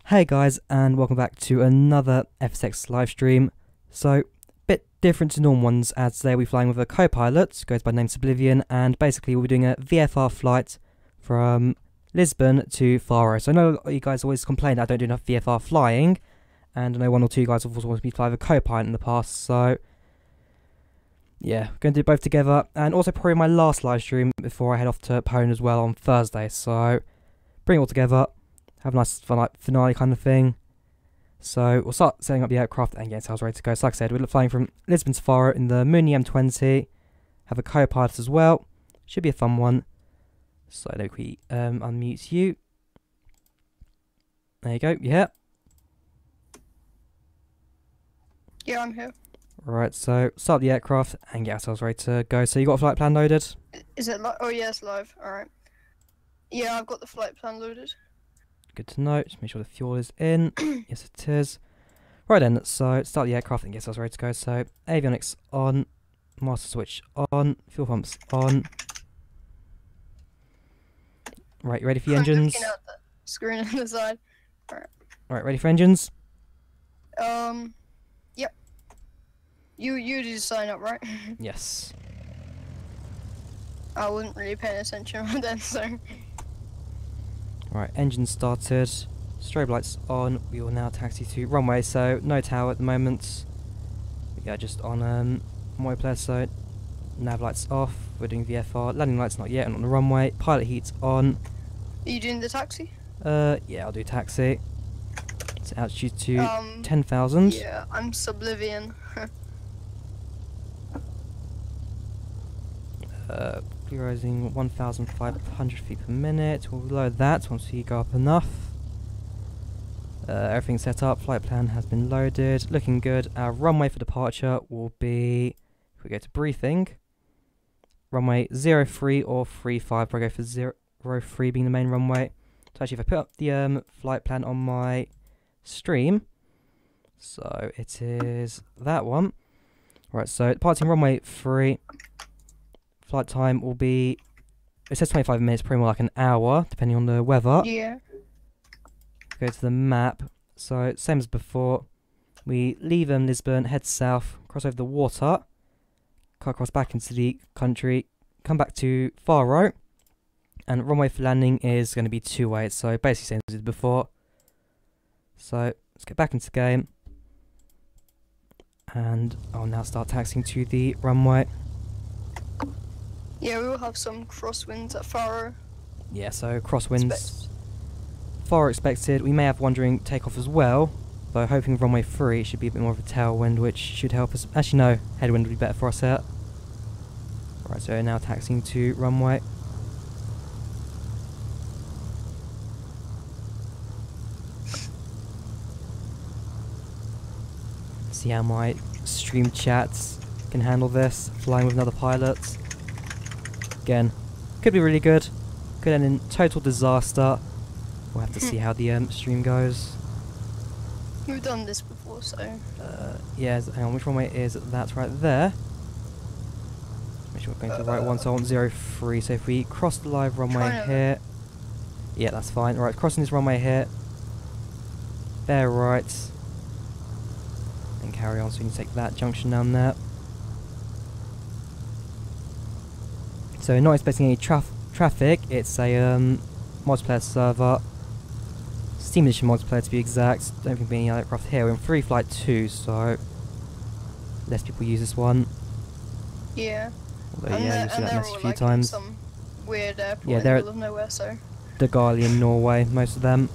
Hey guys, and welcome back to another FSX live stream. So, bit different to normal ones, as today we're flying with a co-pilot, goes by the name Sublivion, and basically we'll be doing a VFR flight from Lisbon to Faro. So I know you guys always complain that I don't do enough VFR flying, and I know one or two guys have also wanted me to fly with a co-pilot in the past, so yeah, going to do both together, and also probably my last live stream before I head off to Poland as well on Thursday, so bring it all together. Have a nice finale kind of thing. So we'll start setting up the aircraft and getting ourselves ready to go. So like I said, we're flying from Lisbon to Faro in the Mooney M20. Have a co-pilot as well. Should be a fun one. So let me unmute you. There you go. Yeah. Yeah, I'm here. Right, so start the aircraft and get ourselves ready to go. So you got a flight plan loaded? Is it live? Oh yeah, it's live. Alright. Yeah, I've got the flight plan loaded. Good to know. Just make sure the fuel is in. Yes, it is. Right then, so start the aircraft and get ourselves ready to go. So avionics on, master switch on, fuel pumps on. Right, you ready for your engines? Looking at the screen on the side. Alright. Right, ready for engines? Yep. You did sign up, right? Yes. I wasn't really paying attention right then, so. Right, engine started. Strobe lights on. We will now taxi to runway. So no tower at the moment. We are just on multiplayer. So nav lights off. We're doing VFR. Landing lights not yet. And on the runway. Pilot heat's on. Are you doing the taxi? Yeah, I'll do taxi. Set altitude to 10,000. Yeah, I'm Sublivion. Rising 1,500 feet per minute. We'll load that once we go up enough. Everything's set up. Flight plan has been loaded. Looking good. Our runway for departure will be, if we go to briefing, runway 03 or 35. I'll go for 03 being the main runway. So actually, if I put up the flight plan on my stream, so it is that one. Right, so departing runway 3. Flight time will be, it says 25 minutes, probably more like an hour, depending on the weather. Yeah. Go to the map. So, same as before. We leave Lisbon, head south, cross over the water, cut across back into the country, come back to Faro, and runway for landing is going to be 2-way, so basically same as before. So, let's get back into the game. And I'll now start taxiing to the runway. Yeah, we will have some crosswinds at Faro. Yeah, so crosswinds. Far expected. We may have one during takeoff as well, though hoping runway 3 should be a bit more of a tailwind, which should help us. Actually, no, headwind would be better for us here. Right, so now taxiing to runway. See how my stream chats can handle this, flying with another pilot. Again, could be really good, could end in total disaster. We'll have to see how the stream goes. We've done this before, so. Yeah, hang on, which runway is that right there? Make sure we're going to the right one, so I want 03. So if we cross the live runway here. Yeah, that's fine. Alright, crossing this runway here. There, right. And carry on, so we can take that junction down there. So not expecting any traffic, it's a multiplayer server, Steam Edition multiplayer to be exact. Don't think there'll be any aircraft here. We're in free flight 2, so less people use this one. Yeah. Although yeah, you'll see that message a few like times. Some weird airport Yeah, in the middle of nowhere, so. Dogali in Norway, most of them.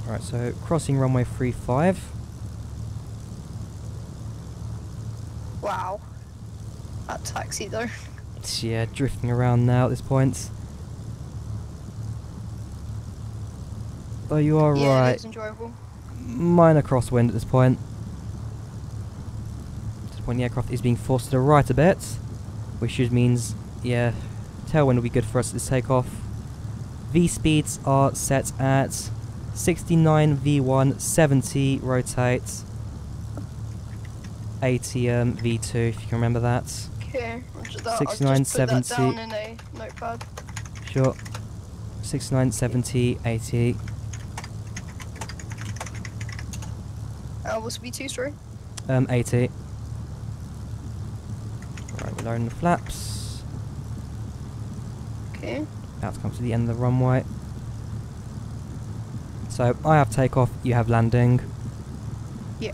Alright, so crossing runway 35. Wow. That taxi though. Yeah, drifting around now at this point. Though you are Yeah, right. it's enjoyable. Minor crosswind at this point. At this point the aircraft is being forced to the right a bit, which should means, yeah, tailwind will be good for us at this takeoff. V speeds are set at 69 V1, 70 rotate, 80 V2 if you can remember that. Okay, roger that. 69, I'll just put 70. that down in a notepad. Sure. 69, 70, 80. What's V2, sorry? 80. Right, we're lowering the flaps. Okay. About to come to the end of the runway. So I have takeoff, you have landing. Yeah.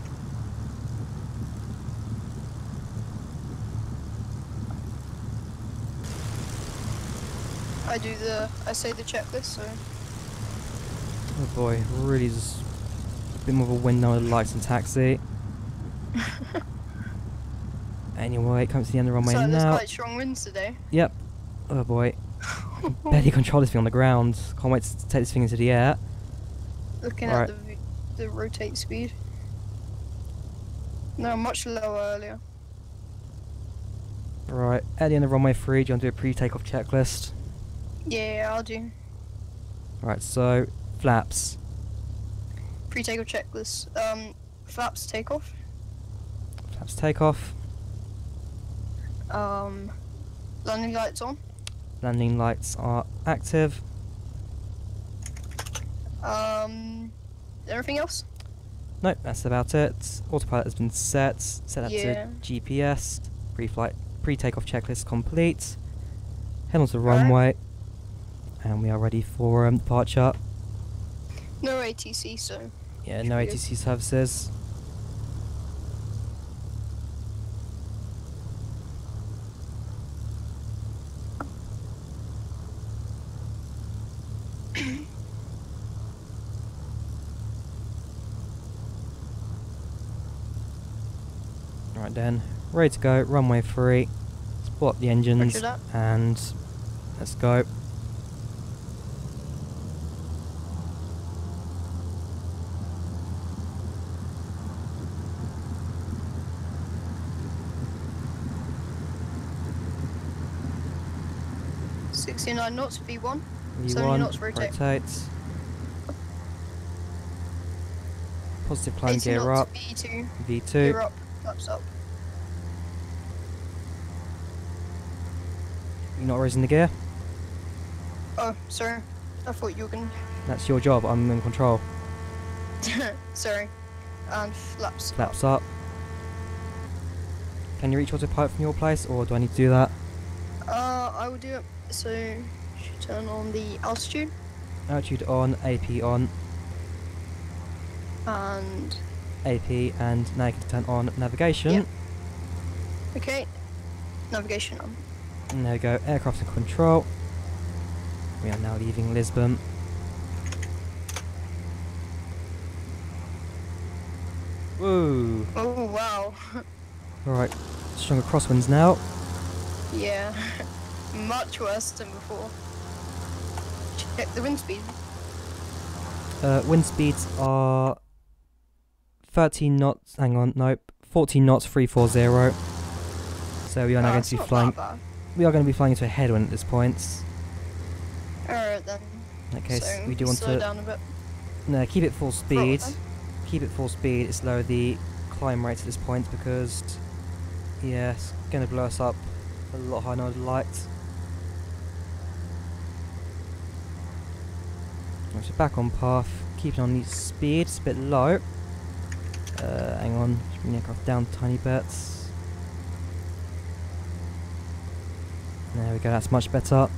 I say the checklist, so. Oh boy, really just a bit more of a wind now with lights and taxi. Anyway, comes to the end of the runway So there's now. quite strong winds today. Yep. Oh boy. Can barely control this thing on the ground. Can't wait to take this thing into the air. Looking Right. at the rotate speed. No, much lower earlier. Right, at the end of runway 3, do you want to do a pre-takeoff checklist? Yeah, I'll do. Right, so flaps. Pre-takeoff checklist. Flaps takeoff. Flaps takeoff. Landing lights on. Landing lights are active. Anything else? Nope, that's about it. Autopilot has been set. Set that Yeah. to GPS. Pre-flight, pre-takeoff checklist complete. Head onto the Alright. runway. And we are ready for departure. No ATC, so. Yeah, Should no be good. ATC services. Right then, ready to go, runway 3. Spot the engines Roger that. and let's go. V1. 69 knots, V1. 70 V1, knots, rotate. rotate. Positive climb 80 gear knots, up. V2. V2. Gear up, flaps up. You're not raising the gear? Oh, sorry. I thought you were gonna. That's your job, I'm in control. Sorry. And flaps. Flaps up. Can you reach autopilot from your place, or do I need to do that? I will do it. So, should turn on the altitude Altitude on, AP on, and AP, and now you can turn on navigation. Yep. okay, navigation on. And there we go, aircraft in control. We are now leaving Lisbon. Woo! Oh wow. Alright, stronger crosswinds now. Yeah, much worse than before. Check the wind speed. Wind speeds are 13 knots, hang on, nope, 14 knots, 340. So we are now going to be flying, we are going to be flying into a headwind at this point. Alright then. In that case, So we do want slow to, down a bit. no, keep it full speed. then. Keep it full speed, it's lower the climb rates at this point because, yeah, it's going to blow us up a lot higher than I'd like. Right, so back on path, keeping on the speed, it's a bit low. Hang on, just bring the aircraft down tiny bits. There we go, that's much better.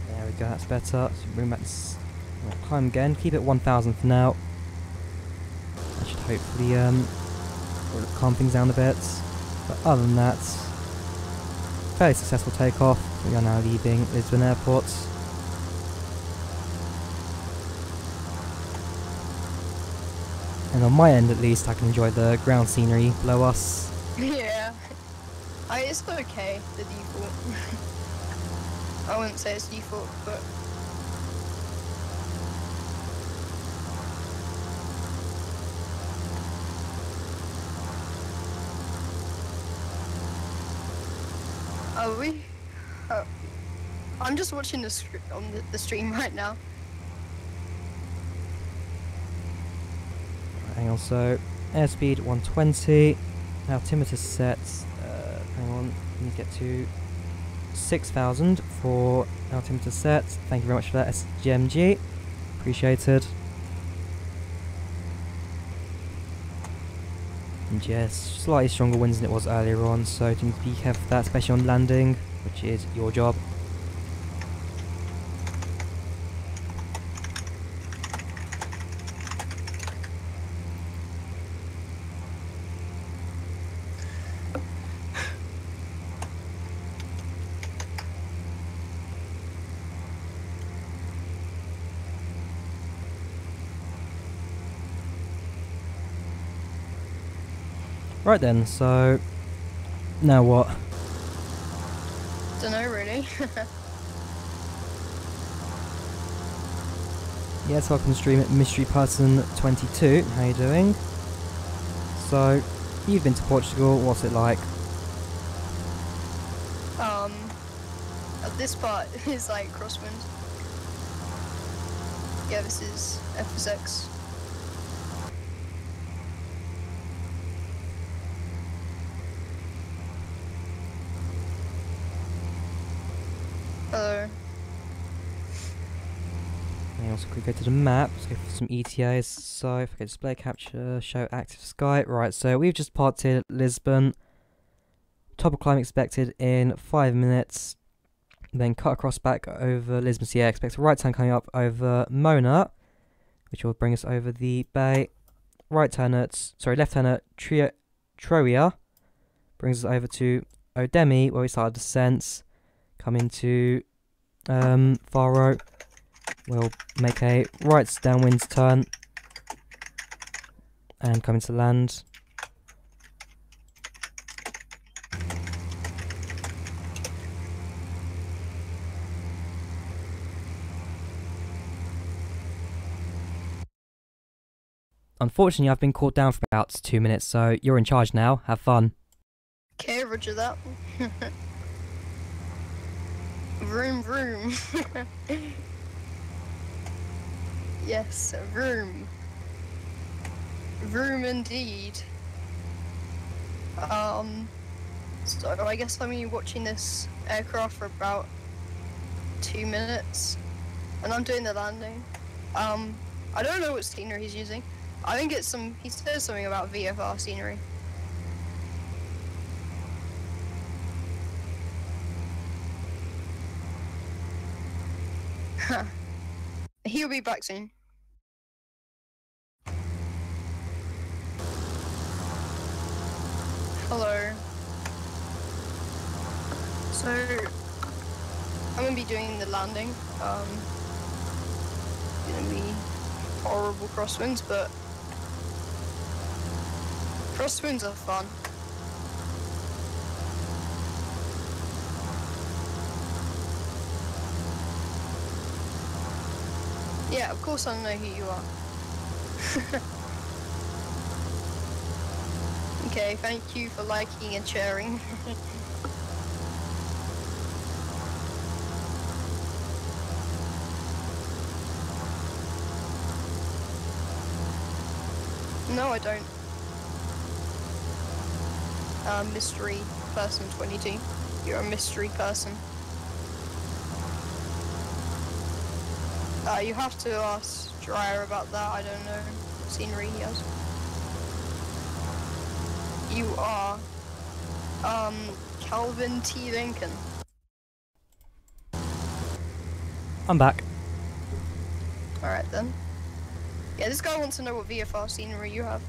There we go, that's better. So bring back this climb again, keep it 1000 for now. That should hopefully calm things down a bit. But other than that, fairly successful takeoff. We are now leaving Lisbon Airport. And on my end at least, I can enjoy the ground scenery below us. Yeah. It's okay, the default. I wouldn't say it's default, but. Are we? I'm just watching on the stream right now. Hang on, so airspeed 120. altimeter set. Hang on, let me get to 6,000 for altimeter set. Thank you very much for that, SGMG. Appreciated. And yes, slightly stronger winds than it was earlier on, so do need to be careful with that, especially on landing, which is your job. Right then, so now what? Dunno really. Yes, welcome to stream at Mystery Person 22. How you doing? So, you've been to Portugal. What's it like? This part is like Crosswind. Yeah, this is FSX. Hello. And also quickly go to the map. Let's go for some ETAs. So if I go display capture, show active sky. Right, so we've just parted Lisbon. Top of climb expected in 5 minutes. Then cut across back over Lisbon. So yeah, expect a right turn coming up over Mona, which will bring us over the bay. Left turn at Troia. Brings us over to Odemi, where we started descents. Come into Faro. We'll make a right downwind turn and come into land. Unfortunately, I've been caught down for about 2 minutes, so you're in charge now. Have fun. Okay, roger that. Vroom vroom. Yes, vroom. Vroom indeed. So I guess I'm only watching this aircraft for about 2 minutes, and I'm doing the landing. I don't know what scenery he's using. I think it's he says something about VFR scenery. He'll be back soon. Hello. So, I'm gonna be doing the landing. Gonna be horrible crosswinds, but crosswinds are fun. Yeah, of course I know who you are. Okay, thank you for liking and sharing. No, I don't. Mystery person 22. You're a mystery person. You have to ask Dryer about that. I don't know what scenery he has. You are Calvin T. Lincoln. I'm back. Alright then. Yeah, this guy wants to know what VFR scenery you have.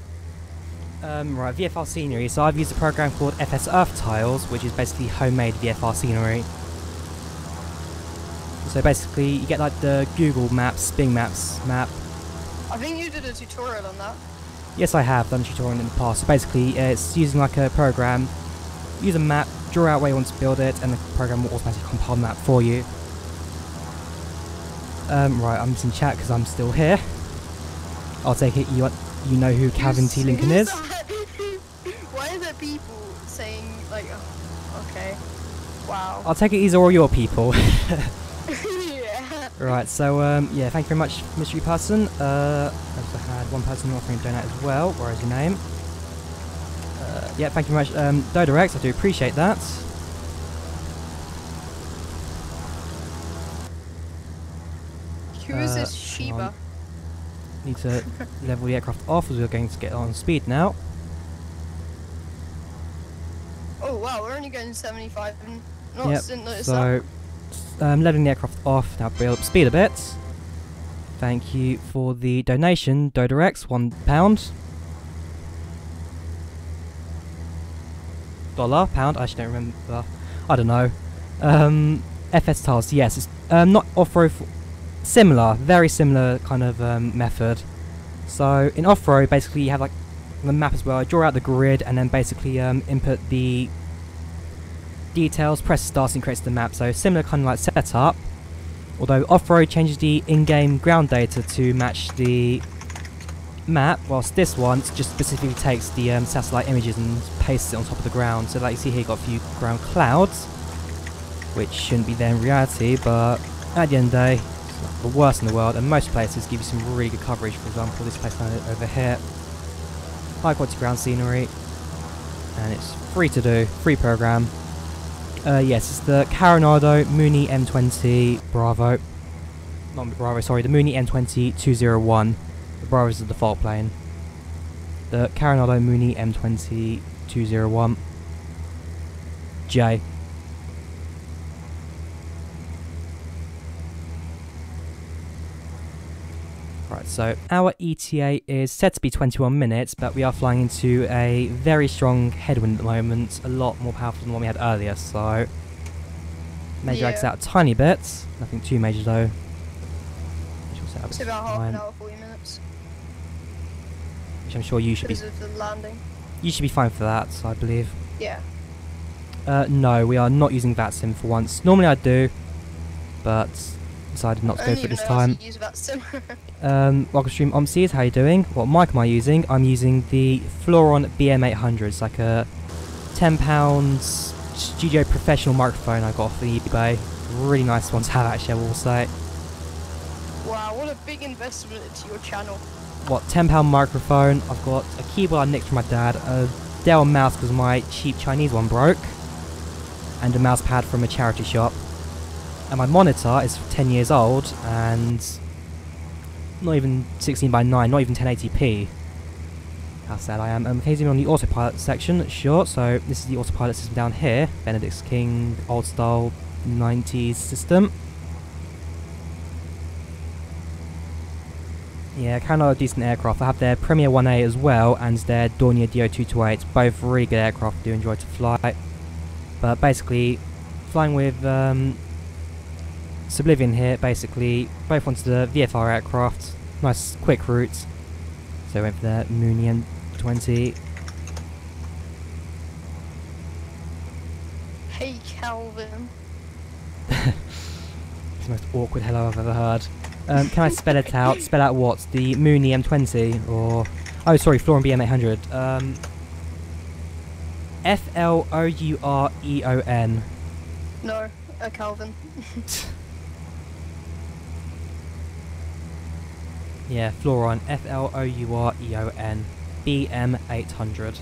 Right, VFR scenery. So I've used a program called FS Earth Tiles, which is basically homemade VFR scenery. So basically, you get like the Google Maps, Bing Maps map. I think you did a tutorial on that. Yes, I have done a tutorial in the past. So basically, it's using like a program, use a map, draw out where you want to build it, and the program will automatically compile the map for you. Right, I'm just in chat because I'm still here. I'll take it you know who Calvin T. Lincoln is. Why are there people saying like, oh, okay, wow. I'll take it these are all your people. Yeah. Right, so yeah, thank you very much, mystery person. I also had one person offering a donate as well. Where is your name? Yeah, thank you very much, Dodorex. I do appreciate that. Who is this hang on. Sheba? Need to level the aircraft off as we're going to get on speed now. Oh wow, we're only going 75. Yep, Didn't notice so leveling the aircraft off, now build up speed a bit. Thank you for the donation, Dodorex, £1. Dollar, pound, I actually don't remember. I don't know. FS tiles, yes, it's not off-road, similar, very similar kind of method. So in off-road, basically you have like the map as well. I draw out the grid and then basically input the details, press start and creates the map. So similar kind of like setup, although off-road changes the in-game ground data to match the map, whilst this one just specifically takes the satellite images and pastes it on top of the ground. So like you see here, you've got a few ground clouds, which shouldn't be there in reality, but at the end of the day, it's not the worst in the world, and most places give you some really good coverage. For example, this place over here, high quality ground scenery, and it's free to do, free program. Yes, it's the Coronado Mooney M20 Bravo. Not Bravo, sorry, the Mooney M20-201. The Bravo is the default plane. The Coronado Mooney M20-201 J. Right, so our ETA is set to be 21 minutes, but we are flying into a very strong headwind at the moment, a lot more powerful than what we had earlier, so may drag us out a tiny bit, nothing too major though. It's about half an hour, 40 minutes. Which I'm sure you should be. Because of the landing. You should be fine for that, I believe. Yeah. No, we are not using VATSIM for once. Normally I do, but decided not to go for it this time. Use VATSIM. Welcome stream OMCs, how you doing? What mic am I using? I'm using the Floron BM800. It's like a £10 studio professional microphone I got off the eBay. Really nice one to have actually, I will say. Wow, what a big investment into your channel. What, £10 microphone? I've got a keyboard I nicked from my dad, a Dell mouse because my cheap Chinese one broke, and a mouse pad from a charity shop. And my monitor is 10 years old and not even 16 by 9, not even 1080p. How sad I am. Occasionally on the autopilot section, sure. So this is the autopilot system down here. Benedict's King, old style 90s system. Yeah, kind of a decent aircraft. I have their Premier 1A as well and their Dornier DO228. Both really good aircraft, do enjoy to fly. But basically, flying with Sublivion here, basically, both onto the VFR aircraft. Nice quick routes. So went for the Mooney M20. Hey Calvin. It's the most awkward hello I've ever heard. Can I spell it out? Spell out what? The Mooney M20 or... Oh, sorry, Floron BM800. F-L-O-U-R-E-O-N. No, Calvin. Yeah, Floron, F-L-O-U-R-E-O-N, BM800.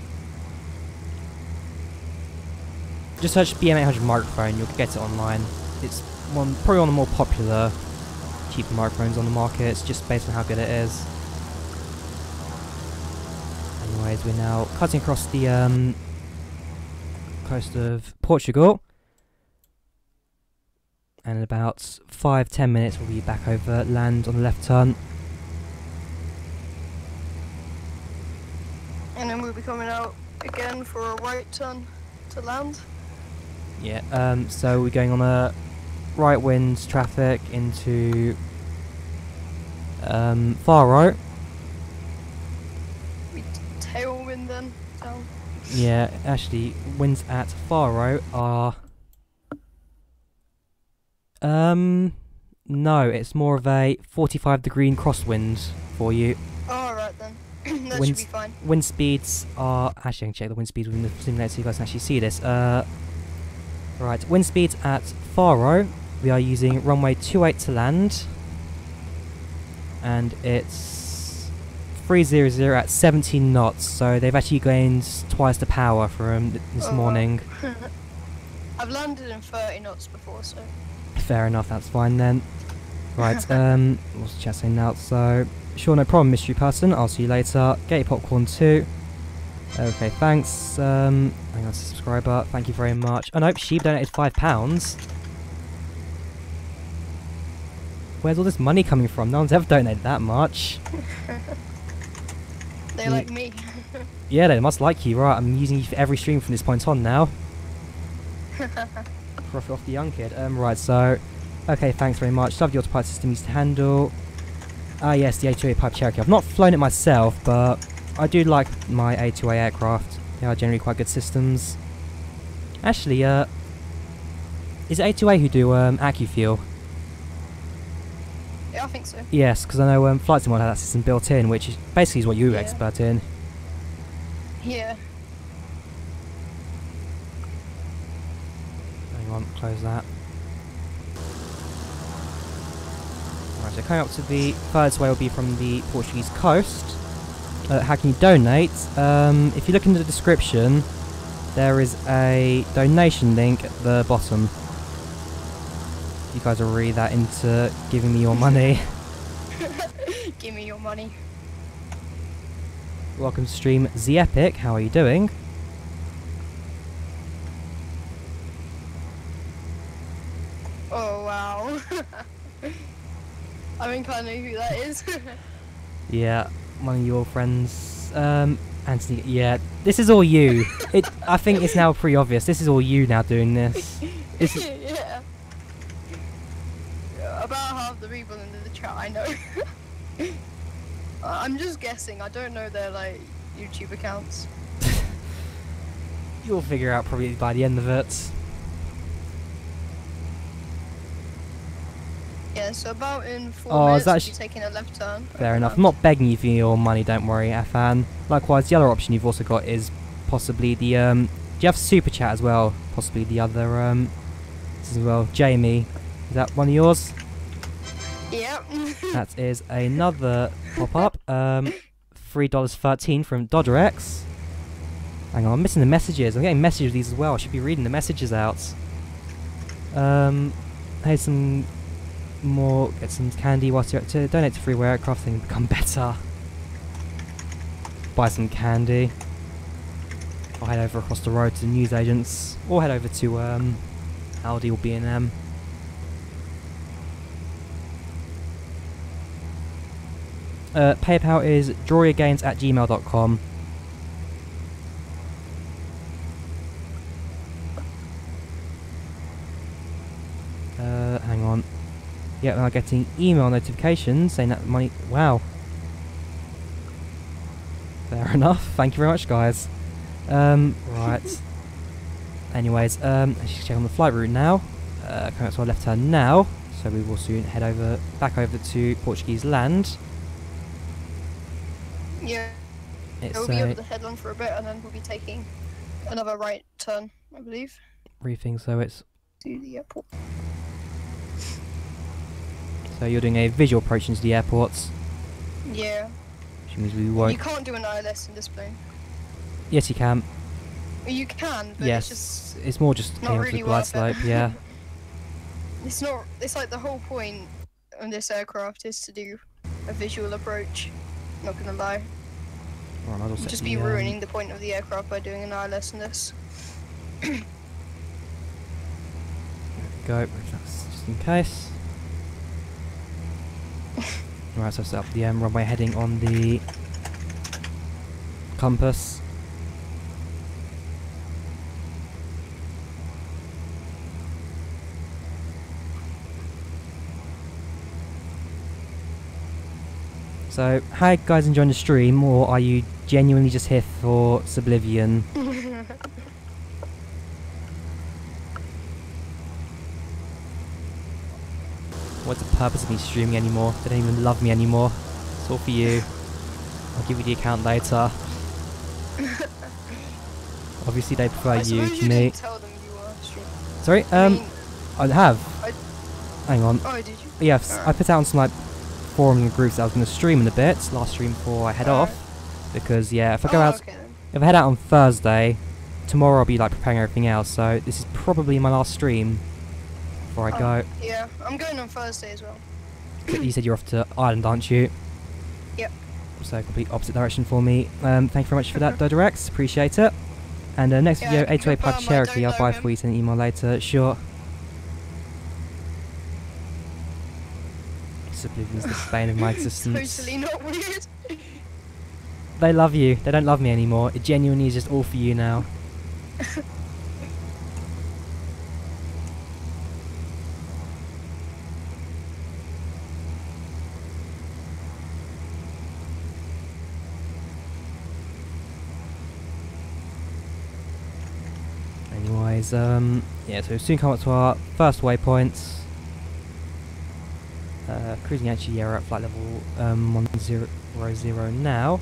Just search BM800 microphone, you'll get it online. It's probably one of the more popular, cheaper microphones on the market. It's just based on how good it is. Anyways, we're now cutting across the coast of Portugal. And in about 5-10 minutes we'll be back over land on the left turn. And then we'll be coming out again for a right turn to land. Yeah, so we're going on a right wind traffic into Faro. We tailwind then down. Yeah, actually, winds at Faro are... no, it's more of a 45-degree crosswind for you. Oh, right then. That Wind, should be fine. wind speeds are... Actually, I can check the wind speeds within the simulator so you guys can actually see this. Right, wind speeds at Faro. We are using runway 28 to land. And it's 300 at 17 knots, so they've actually gained twice the power from this morning. I've landed in 30 knots before, so... Fair enough, that's fine then. Right, what's the chat saying now? So, sure, no problem, mystery person. I'll see you later. Get your popcorn too. Okay, thanks. Hang on, subscriber. Thank you very much. Oh no, Sheep donated £5. Where's all this money coming from? No one's ever donated that much. They like me. Yeah, they must like you. Right, I'm using you for every stream from this point on now. Profit off the young kid. Right, so... Okay, thanks very much. Love the autopilot system used to handle. Ah, yes, the A2A Pipe Cherokee. I've not flown it myself, but I do like my A2A aircraft. They are generally quite good systems. Actually, is it A2A who do AccuFuel? Yeah, I think so. Yes, because I know Flight Sim has that system built in, which is basically is what you're expert in. Yeah. Hang on, close that. Right, so coming up to the furthest way will be from the Portuguese coast. How can you donate? If you look into the description, there is a donation link at the bottom. You guys will read that into giving me your money. Give me your money. Welcome to stream The Epic, how are you doing? Oh wow. I think I know who that is. Yeah, one of your friends. Anthony, yeah, this is all you. I think it's now pretty obvious. This is all you now doing this. Yeah. About half the people in the chat I know. I'm just guessing. I don't know their like YouTube accounts. You'll figure out probably by the end of it. Yeah, so about in 4 minutes we'll be taking a left turn. Fair enough. I'm not begging you for your money, don't worry, Afan. Likewise, the other option you've also got is possibly the, do you have Super Chat as well? Possibly the other, this as well. Jamie, is that one of yours? Yep. That is another pop-up. $3.13 from DodderX. Hang on, I'm missing the messages. I'm getting messages of these as well. I should be reading the messages out. Here's some more, get some candy whilst you're to donate to Freeway Aircraft and become better. Buy some candy. I'll head over across the road to the newsagents, or head over to Aldi or B&M. PayPal is drawyourgains@gmail.com. Hang on. Yeah, I'm getting email notifications saying that money. Wow. Fair enough. Thank you very much, guys. Right. Anyways, let's just check on the flight route now. Coming up to our left turn now, so we will soon head back over to Portuguese land. Yeah. We'll be able to head on for a bit, and then we'll be taking another right turn, I believe. Briefing, so it's to the airport. So you're doing a visual approach into the airports. Yeah. Which means we won't. You can't do an ILS in this plane. Yes, you can. You can, but yes, it's more just not really the glide slope. Yeah. It's not. It's like the whole point of this aircraft is to do a visual approach. Not gonna lie. Well, you'd just be ruining the point of the aircraft by doing an ILS in this. There we go. Just in case. Right, so set up the runway heading on the compass. So, how are you guys enjoying the stream, or are you genuinely just here for Sublivion? What's the purpose of me streaming anymore? They don't even love me anymore. It's all for you. I'll give you the account later. Obviously they prefer you to me. Didn't tell them you were streaming. Sorry, I have. Hang on. Oh, did you? Yes, I put out on some like forums and groups that I was going to stream in a bit, last stream before I head off. Because, yeah, if I go out, okay, then. if I head out on Thursday, tomorrow I'll be like preparing everything else, so this is probably my last stream before I go. Yeah, I'm going on Thursday as well. You said you're off to Ireland, aren't you? Yep. So complete opposite direction for me. Thank you very much for that, Dodorex. Appreciate it. And next Yeah, video, I can 828 Pipe confirm I Cherokee. don't I'll buy know for you, send an email later. Sure. Sublivion's the bane of my existence. Totally not weird. They love you. They don't love me anymore. It genuinely is just all for you now. Anyways, yeah, so we'll soon come up to our first waypoint. Cruising actually, yeah, we're at flight level 100 now,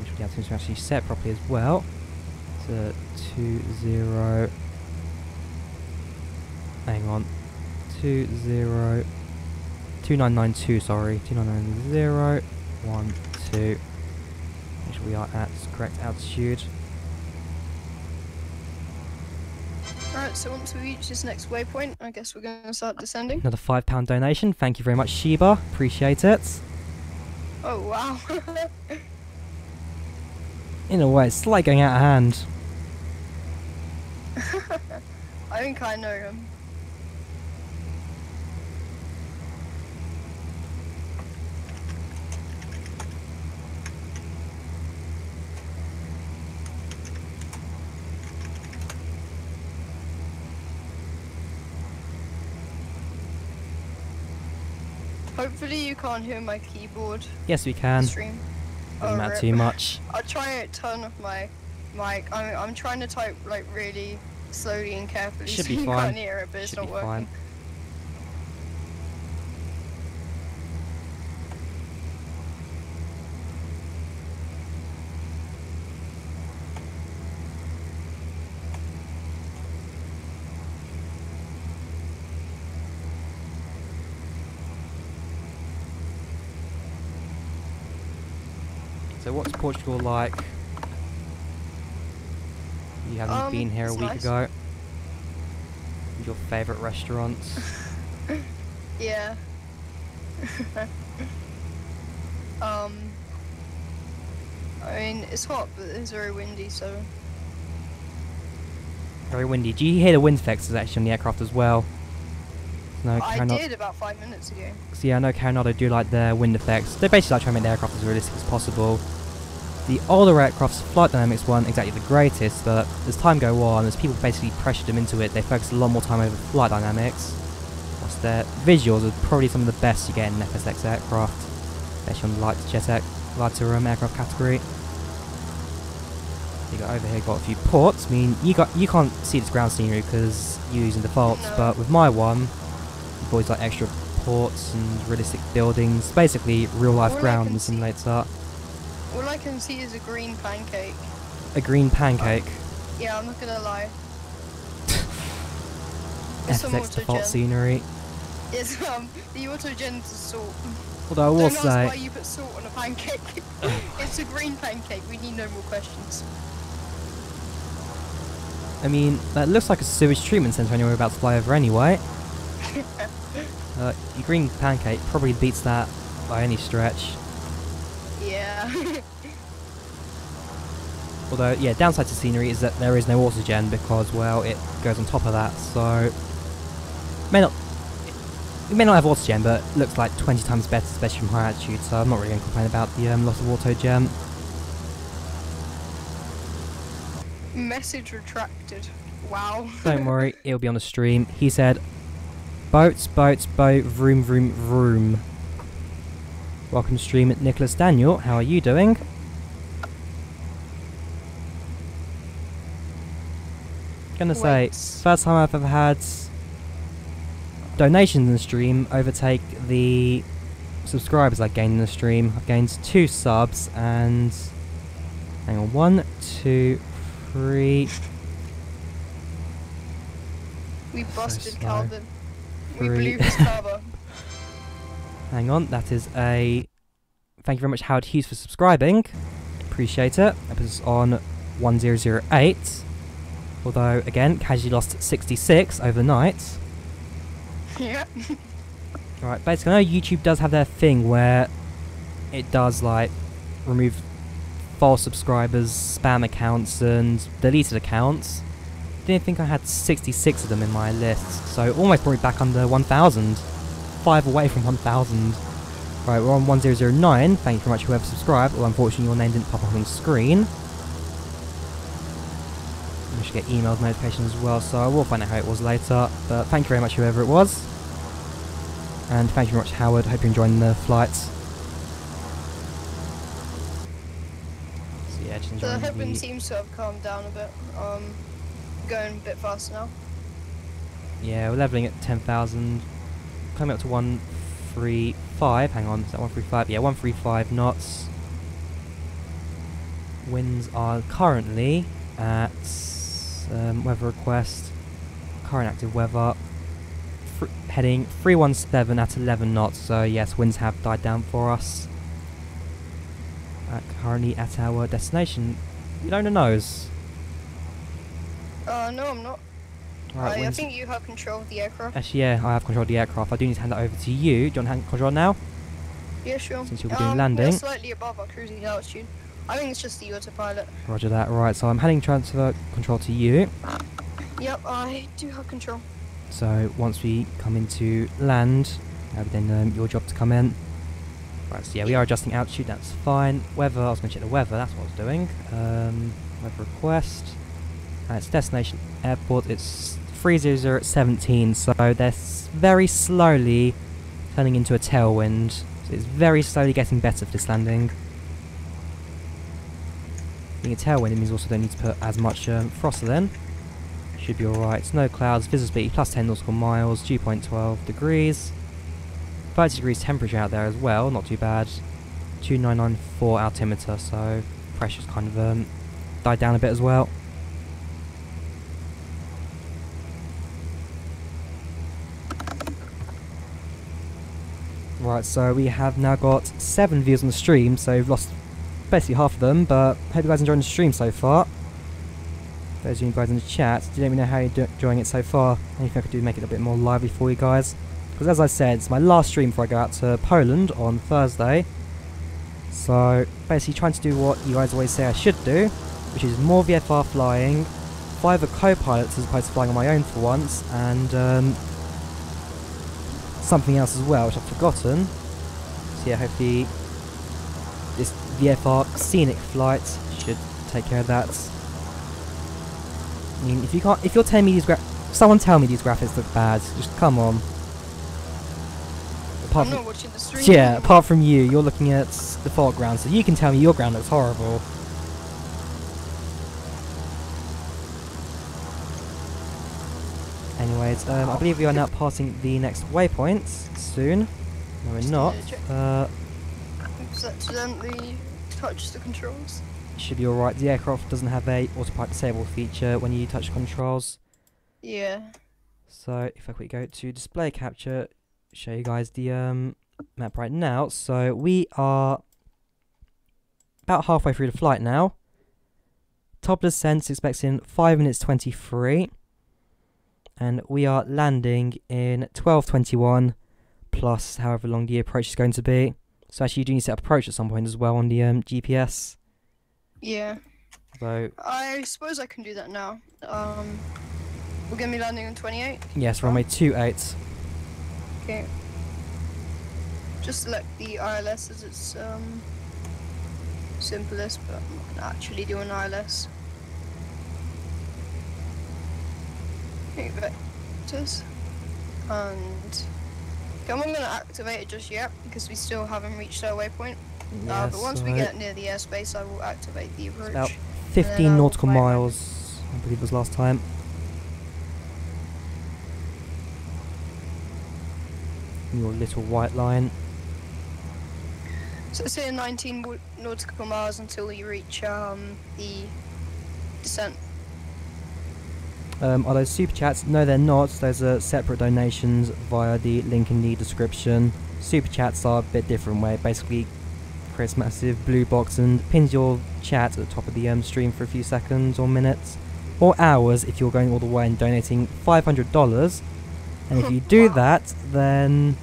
which we have to actually set properly as well. So 20, hang on, 2992, sorry, 2990, 12. Make sure we are at correct altitude. Alright, so once we reach this next waypoint, I guess we're going to start descending. Another £5 donation. Thank you very much, Sheba. Appreciate it. Oh, wow. In a way, it's like going out of hand. I think I know him. Hopefully you can't hear my keyboard Yes, we can. stream. Doesn't matter rip. too much. I'll try to turn off my mic. I'm trying to type like really slowly and carefully Should so be you fine. can't hear it, but it's Should not be working. fine. So what's Portugal like? You haven't been here a it's week nice. ago. Your favourite restaurants? Yeah. I mean, it's hot, but it's very windy, so... Very windy. Do you hear the wind effects actually on the aircraft as well? No, I did about 5 minutes ago. So yeah, I know Coronado do like their wind effects. They basically like trying to make the aircraft as realistic as possible. The older aircraft's flight dynamics weren't exactly the greatest, but as time go on, as people basically pressured them into it, they focused a lot more time over flight dynamics. Whilst their visuals are probably some of the best you get in an FSX aircraft, especially on the lighter aircraft category. You got over here, got a few ports. I mean, you can't see this ground scenery because you're using defaults, No. but with my one, you've always got extra ports and realistic buildings. Basically, real life All I ground in can the simulator. All I can see is a green pancake. A green pancake. Yeah, I'm not gonna lie. It's some FSX default autogen. scenery. It's the autogen to salt. Although I will Don't ask why say, you put salt on a pancake. It's a green pancake. We need no more questions. I mean, that looks like a sewage treatment centre anyway we're about to fly over anyway. Your green pancake probably beats that by any stretch. Yeah. Although, yeah, downside to scenery is that there is no oxygen because, well, it goes on top of that, so... It may not have oxygen, but looks like 20 times better, especially from high altitude, so I'm not really going to complain about the loss of autogen. Message retracted. Wow. Don't worry, it'll be on the stream. He said, boats, boat, vroom, vroom, vroom. Welcome to stream, Nicholas Daniel. How are you doing? Gonna say, Wait. first time I've ever had donations in the stream overtake the subscribers I gained in the stream. I've gained 2 subs and... Hang on, 1, 2, 3... We busted slow. Calvin. We 3. blew his cover. Hang on, that is a... Thank you very much, Howard Hughes, for subscribing. Appreciate it. That puts us on 1008. Although, again, casually lost 66 overnight. Yeah. Right, basically, I know YouTube does have their thing where it does, like, remove false subscribers, spam accounts, and deleted accounts. Didn't think I had 66 of them in my list, so almost brought me back under 1,000. 5 away from 1,000. Right, we're on 1009. Thank you very much, whoever subscribed. Well, unfortunately, your name didn't pop up on the screen. I should get emails notifications as well, so I will find out how it was later. But thank you very much, whoever it was. And thank you very much, Howard. Hope you're enjoying the flights. So yeah, just enjoying The headwind seems to have calmed down a bit. Going a bit faster now. Yeah, we're leveling at 10,000. Coming up to 135. Hang on, is that 135? Yeah, 135 knots. Winds are currently at weather request. Current active weather. Heading 317 at 11 knots. So yes, winds have died down for us. Currently at our destination. You don't know nose. No, I'm not. Right, I think you have control of the aircraft. Actually, yeah, I have control of the aircraft. I do need to hand it over to you. Do you want to hand control now? Yeah, sure. Since you'll be doing landing. We're slightly above our cruising altitude. I think it's just the autopilot. Roger that. Right, so I'm handing transfer control to you. Yep, I do have control. So once we come into land, then your job to come in. Right, so yeah, we are adjusting altitude. That's fine. Weather. I was going to check the weather. That's what I was doing. Weather request. It's destination airport. It's 300 at 17. So they're very slowly turning into a tailwind. So it's very slowly getting better for this landing. Being a tailwind, it means also don't need to put as much throttle in. Should be alright. No clouds, visibility plus 10 nautical miles, dew point 12 degrees. 30 degrees temperature out there as well, not too bad. 2994 altimeter, so pressure's kind of died down a bit as well. Right, so we have now got 7 views on the stream, so we've lost basically half of them, but hope you guys are enjoying the stream so far. Those of you guys in the chat, do let me know how you're enjoying it so far. Anything I could do to make it a bit more lively for you guys. Because as I said, it's my last stream before I go out to Poland on Thursday. So basically trying to do what you guys always say I should do, which is more VFR flying, 5 co-pilots as opposed to flying on my own for once, and something else as well, which I've forgotten. So yeah, hopefully this VFR scenic flight should take care of that. I mean, if you're telling me these someone tell me these graphics look bad. Just come on. I'm not watching the stream. Yeah, apart from you, you're looking at the foreground, so you can tell me your ground looks horrible. Anyways, I believe we are now passing the next waypoint soon. No, we're not. Just accidentally touched the controls. Should be alright. The aircraft doesn't have a autopilot disable feature when you touch controls. Yeah. So if I quickly go to display capture, show you guys the map right now. So we are about halfway through the flight now. Top descent expecting 5 minutes 23. And we are landing in 12:21 plus however long the approach is going to be. So actually you do need to set up approach at some point as well on the GPS. Yeah. So I suppose I can do that now. We're gonna be landing on 28. yes, runway 28. Okay. Just select the ILS as its simplest, but I'm not gonna actually do an ILS. Okay, vectors. And I'm not gonna activate it just yet because we still haven't reached our waypoint. Yeah, but once we get near the airspace, I will activate the approach. About 15 nautical miles, I believe was last time. Your little white line. So it's here 19 nautical miles until you reach the descent. Are those super chats? No, they're not. Those are separate donations via the link in the description. Super chats are a bit different, where it basically creates a massive blue box and pins your chat at the top of the stream for a few seconds or minutes or hours if you're going all the way and donating $500. And if you do Wow. that, then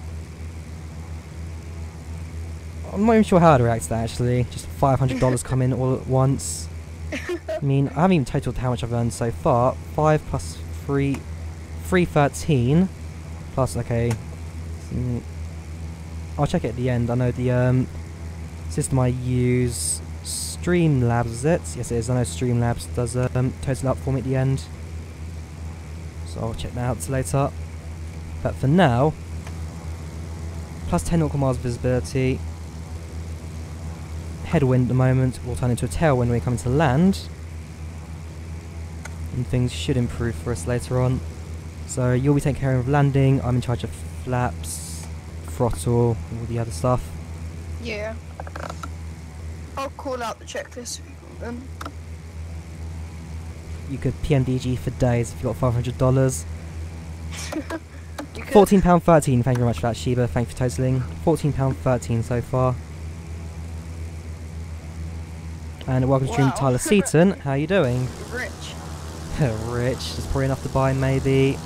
I'm not even sure how to react to that actually. Just $500 come in all at once. I mean, I haven't even totaled how much I've earned so far. 5 plus 3, 313 plus, okay. I'll check it at the end. I know the system I use, Streamlabs, is it? Yes, it is. I know Streamlabs does total up for me at the end. So I'll check that out later. But for now, plus 10 nautical miles visibility. Headwind at the moment will turn into a tailwind when we come into land. And things should improve for us later on. So you'll be taking care of landing. I'm in charge of flaps, throttle, all the other stuff. Yeah. I'll call out the checklist then. You could PMDG for days if you got $500. You could. £14.13, thank you very much for that, Sheba, thank you for totaling. £14.13 so far. And welcome to stream, Wow. Tyler Seaton, how you doing? Rich. Rich, that's probably enough to buy maybe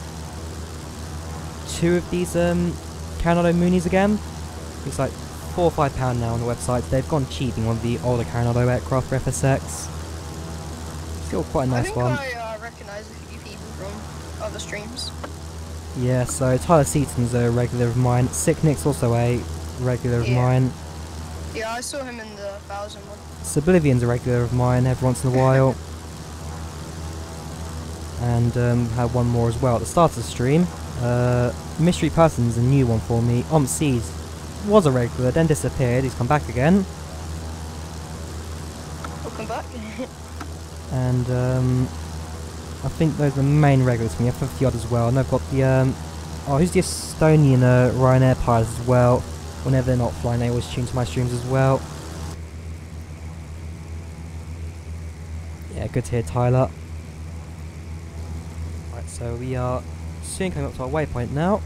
2 of these Coronado Moonies again. It's like £4 or £5 now on the website. They've gone cheap in one of the older Coronado aircraft for FSX. Still quite a nice one. I think I recognise a few people from other streams. Yeah, so Tyler Seaton's a regular of mine. Sicknick's also a regular of Yeah. mine. Yeah, I saw him in the 1000 one. Sublivion's a regular of mine every once in a while. And had one more as well at the start of the stream. Mystery Person's a new one for me. Seas was a regular, then disappeared. He's come back again. Welcome back. And I think those are the main regulars for me. I've 50 odd as well. And I've got the who's the Estonian Ryanair pilot as well. Whenever they're not flying, they always tune to my streams as well. Yeah, good to hear, Tyler. Right, so we are soon coming up to our waypoint now.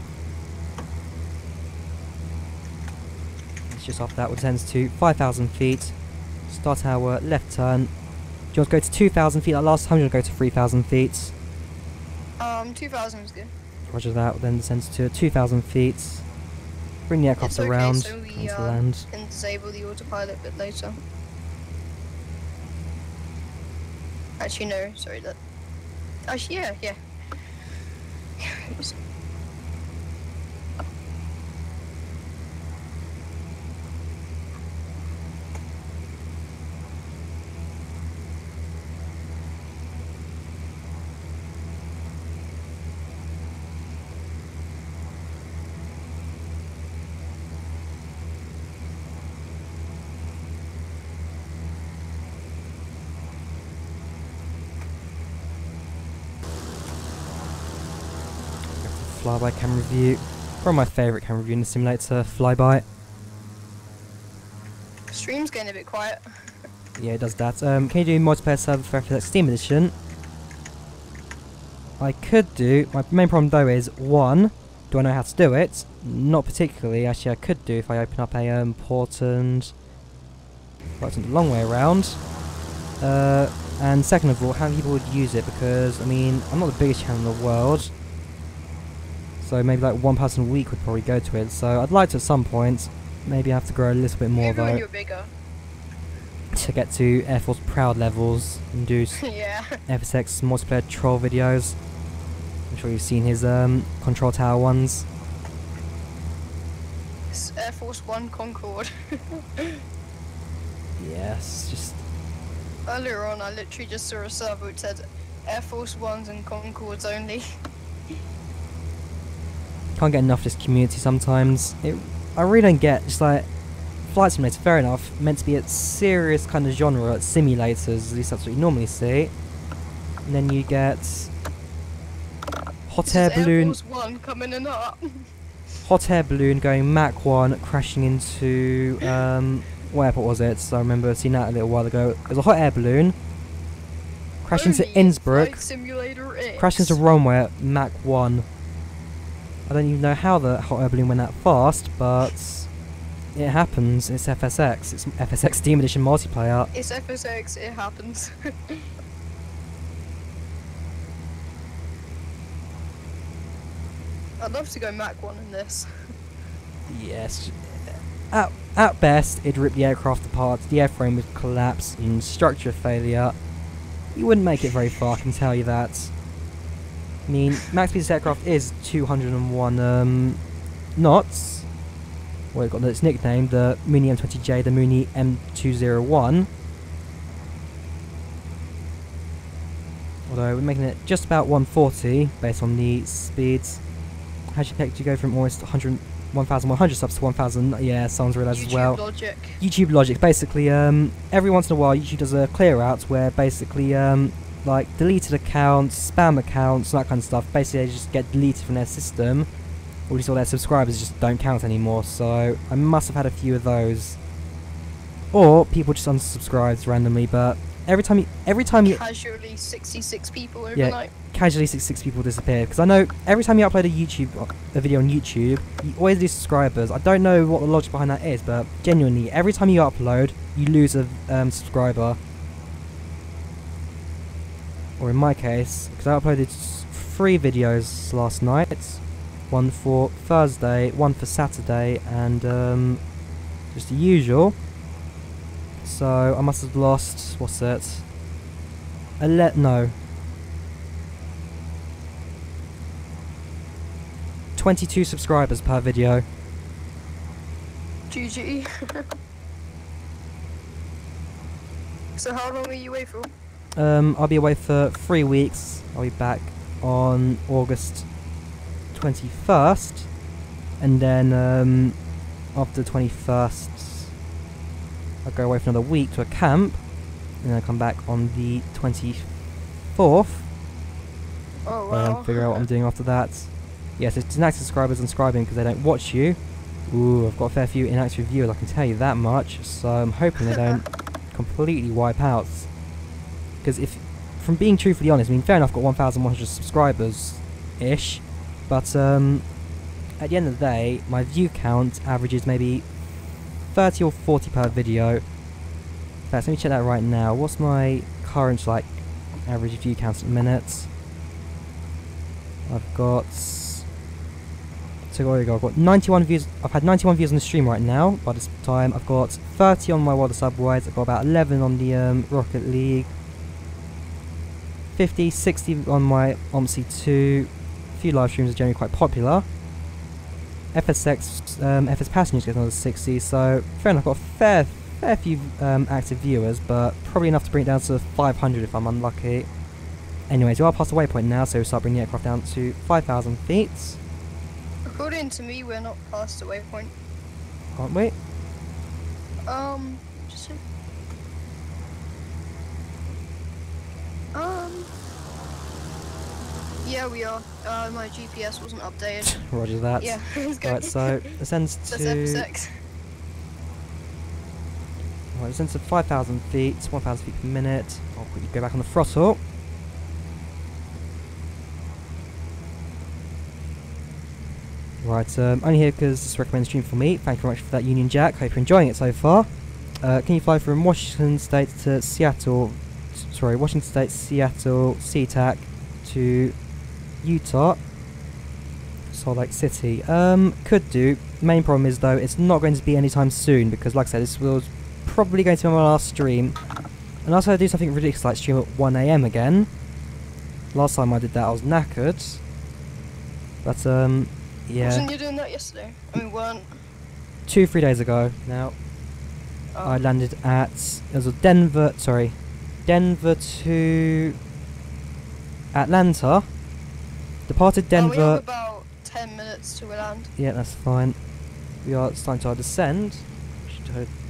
It's just after that, which descends to 5,000 feet. Start our left turn. Do you want to go to 2,000 feet like last time? Do you want to go to 3,000 feet? 2000 is good. Roger that, then descends to 2,000 feet. Bring the aircraft It's okay, around so we onto land. can disable the autopilot a bit later. Actually, no, sorry, that... Actually, yeah. Flyby camera view. Probably my favourite camera view in the simulator, flyby. Stream's getting a bit quiet. Yeah, it does that. Can you do multiplayer server for FSX Steam Edition? I could do. My main problem though is, one, do I know how to do it? Not particularly. Actually, I could do if I open up a port and works the long way around. And second of all, how many people would use it? Because, I mean, I'm not the biggest channel in the world. So maybe like one person a week would probably go to it. So I'd like to at some point. Maybe I have to grow a little bit more Maybe when though. you're bigger. To get to Air Force Proud levels and do Yeah. FSX multiplayer troll videos. I'm sure you've seen his control tower ones. It's Air Force One Concorde. Yes, just Earlier on, I literally just saw a server which said Air Force Ones and Concordes only. can't get enough of this community sometimes. I really don't get, just like, Flight Simulator, fair enough, meant to be a serious kind of genre, simulators, at least that's what you normally see. And then you get hot air Air balloon, Force One coming in hot. hot air balloon going Mach 1, crashing into, what airport was it? So I remember seeing that a little while ago. It was a hot air balloon, crashed into Only in Innsbruck, Flight Simulator X. crashed into runway at Mach 1. I don't even know how the hot air balloon went that fast, but it happens. It's FSX. It's FSX Steam Edition multiplayer. It's FSX, it happens. I'd love to go Mach 1 in this. Yes. At best, it'd rip the aircraft apart, the airframe would collapse, and structure failure. You wouldn't make it very far, I can tell you that. I mean, max speed of this aircraft is 201 knots. Well, it's got its nickname, the Mooney M20J, the Mooney M20J. Although we're making it just about 140 based on the speeds. How should you go from almost 1,100 subs to 1,000? Yeah, someone's realised as well. Logic. YouTube logic. Basically, every once in a while, YouTube does a clear out where basically, like deleted accounts, spam accounts, that kind of stuff. Basically, they just get deleted from their system. Or at least all their subscribers just don't count anymore. So I must have had a few of those, or people just unsubscribed randomly. But every time you casually 66 people overnight. Casually 66 people disappear, because I know every time you upload a video on YouTube, you always lose subscribers. I don't know what the logic behind that is, but genuinely, every time you upload, you lose a subscriber. Or in my case, because I uploaded 3 videos last night, one for Thursday, one for Saturday, and just the usual. So I must have lost, what's it? 22 subscribers per video. GG. So how long are you away for? I'll be away for 3 weeks. I'll be back on August 21st, and then after the 21st I'll go away for another week to a camp, and then I'll come back on the 24th. Oh wow. And figure out what I'm doing after that. Yes, it's inactive subscribers unsubscribing because they don't watch you. Ooh, I've got a fair few inactive viewers, I can tell you that much. So I'm hoping they don't completely wipe out. Because if, from being truthfully honest, I mean, fair enough, I've got 1,100 subscribers-ish. But at the end of the day, my view count averages maybe 30 or 40 per video. In fact, let me check that right now. What's my current, like, average view count at the minute? I've got... So there we go, I've got 91 views. I've had 91 views on the stream right now by this time. I've got 30 on my World of Subways. I've got about 11 on the Rocket League. 50, 60 on my OMC2. A few live streams are generally quite popular. FSX, FS Passengers get another 60, so fair enough, I've got a fair few active viewers, but probably enough to bring it down to 500 if I'm unlucky. Anyways, we are past the waypoint now, so we'll start bringing the aircraft down to 5,000 feet. According to me, we're not past the waypoint. Aren't we? Just yeah, we are. My GPS wasn't updated. Roger that. Yeah, it's good. Right, so ascends to... That's FSX. Right, ascends to 5,000 feet, 1,000 feet per minute. I'll quickly go back on the throttle. Right, only here because it's a recommended stream for me. Thank you very much for that, Union Jack. Hope you're enjoying it so far. Can you fly from Washington State to Seattle? Sorry, Washington State, Seattle, SeaTac to Utah, Salt Lake City. Could do. Main problem is though, it's not going to be anytime soon because, like I said, this was probably going to be my last stream. And also, I do something ridiculous like stream at 1 AM again. Last time I did that, I was knackered. But yeah. Wasn't you doing that yesterday? I mean, weren't. 2-3 days ago now. Oh. I landed at, it was a Denver to Atlanta. Departed Denver. We have about 10 minutes to land. Yeah, that's fine. We are starting to descend.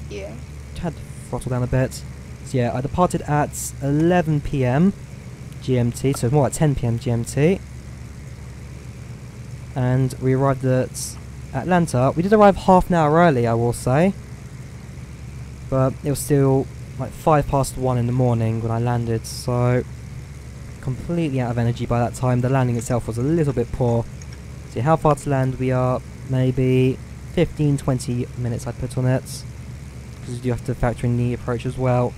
Yeah. Had to throttle down a bit. So yeah, I departed at 11 PM GMT, so more like 10 PM GMT. And we arrived at Atlanta. We did arrive half an hour early, I will say. But it was still like 1:05 in the morning when I landed, so completely out of energy by that time. The landing itself was a little bit poor. See how far to land we are, maybe 15-20 minutes I'd put on it. Because you have to factor in the approach as well,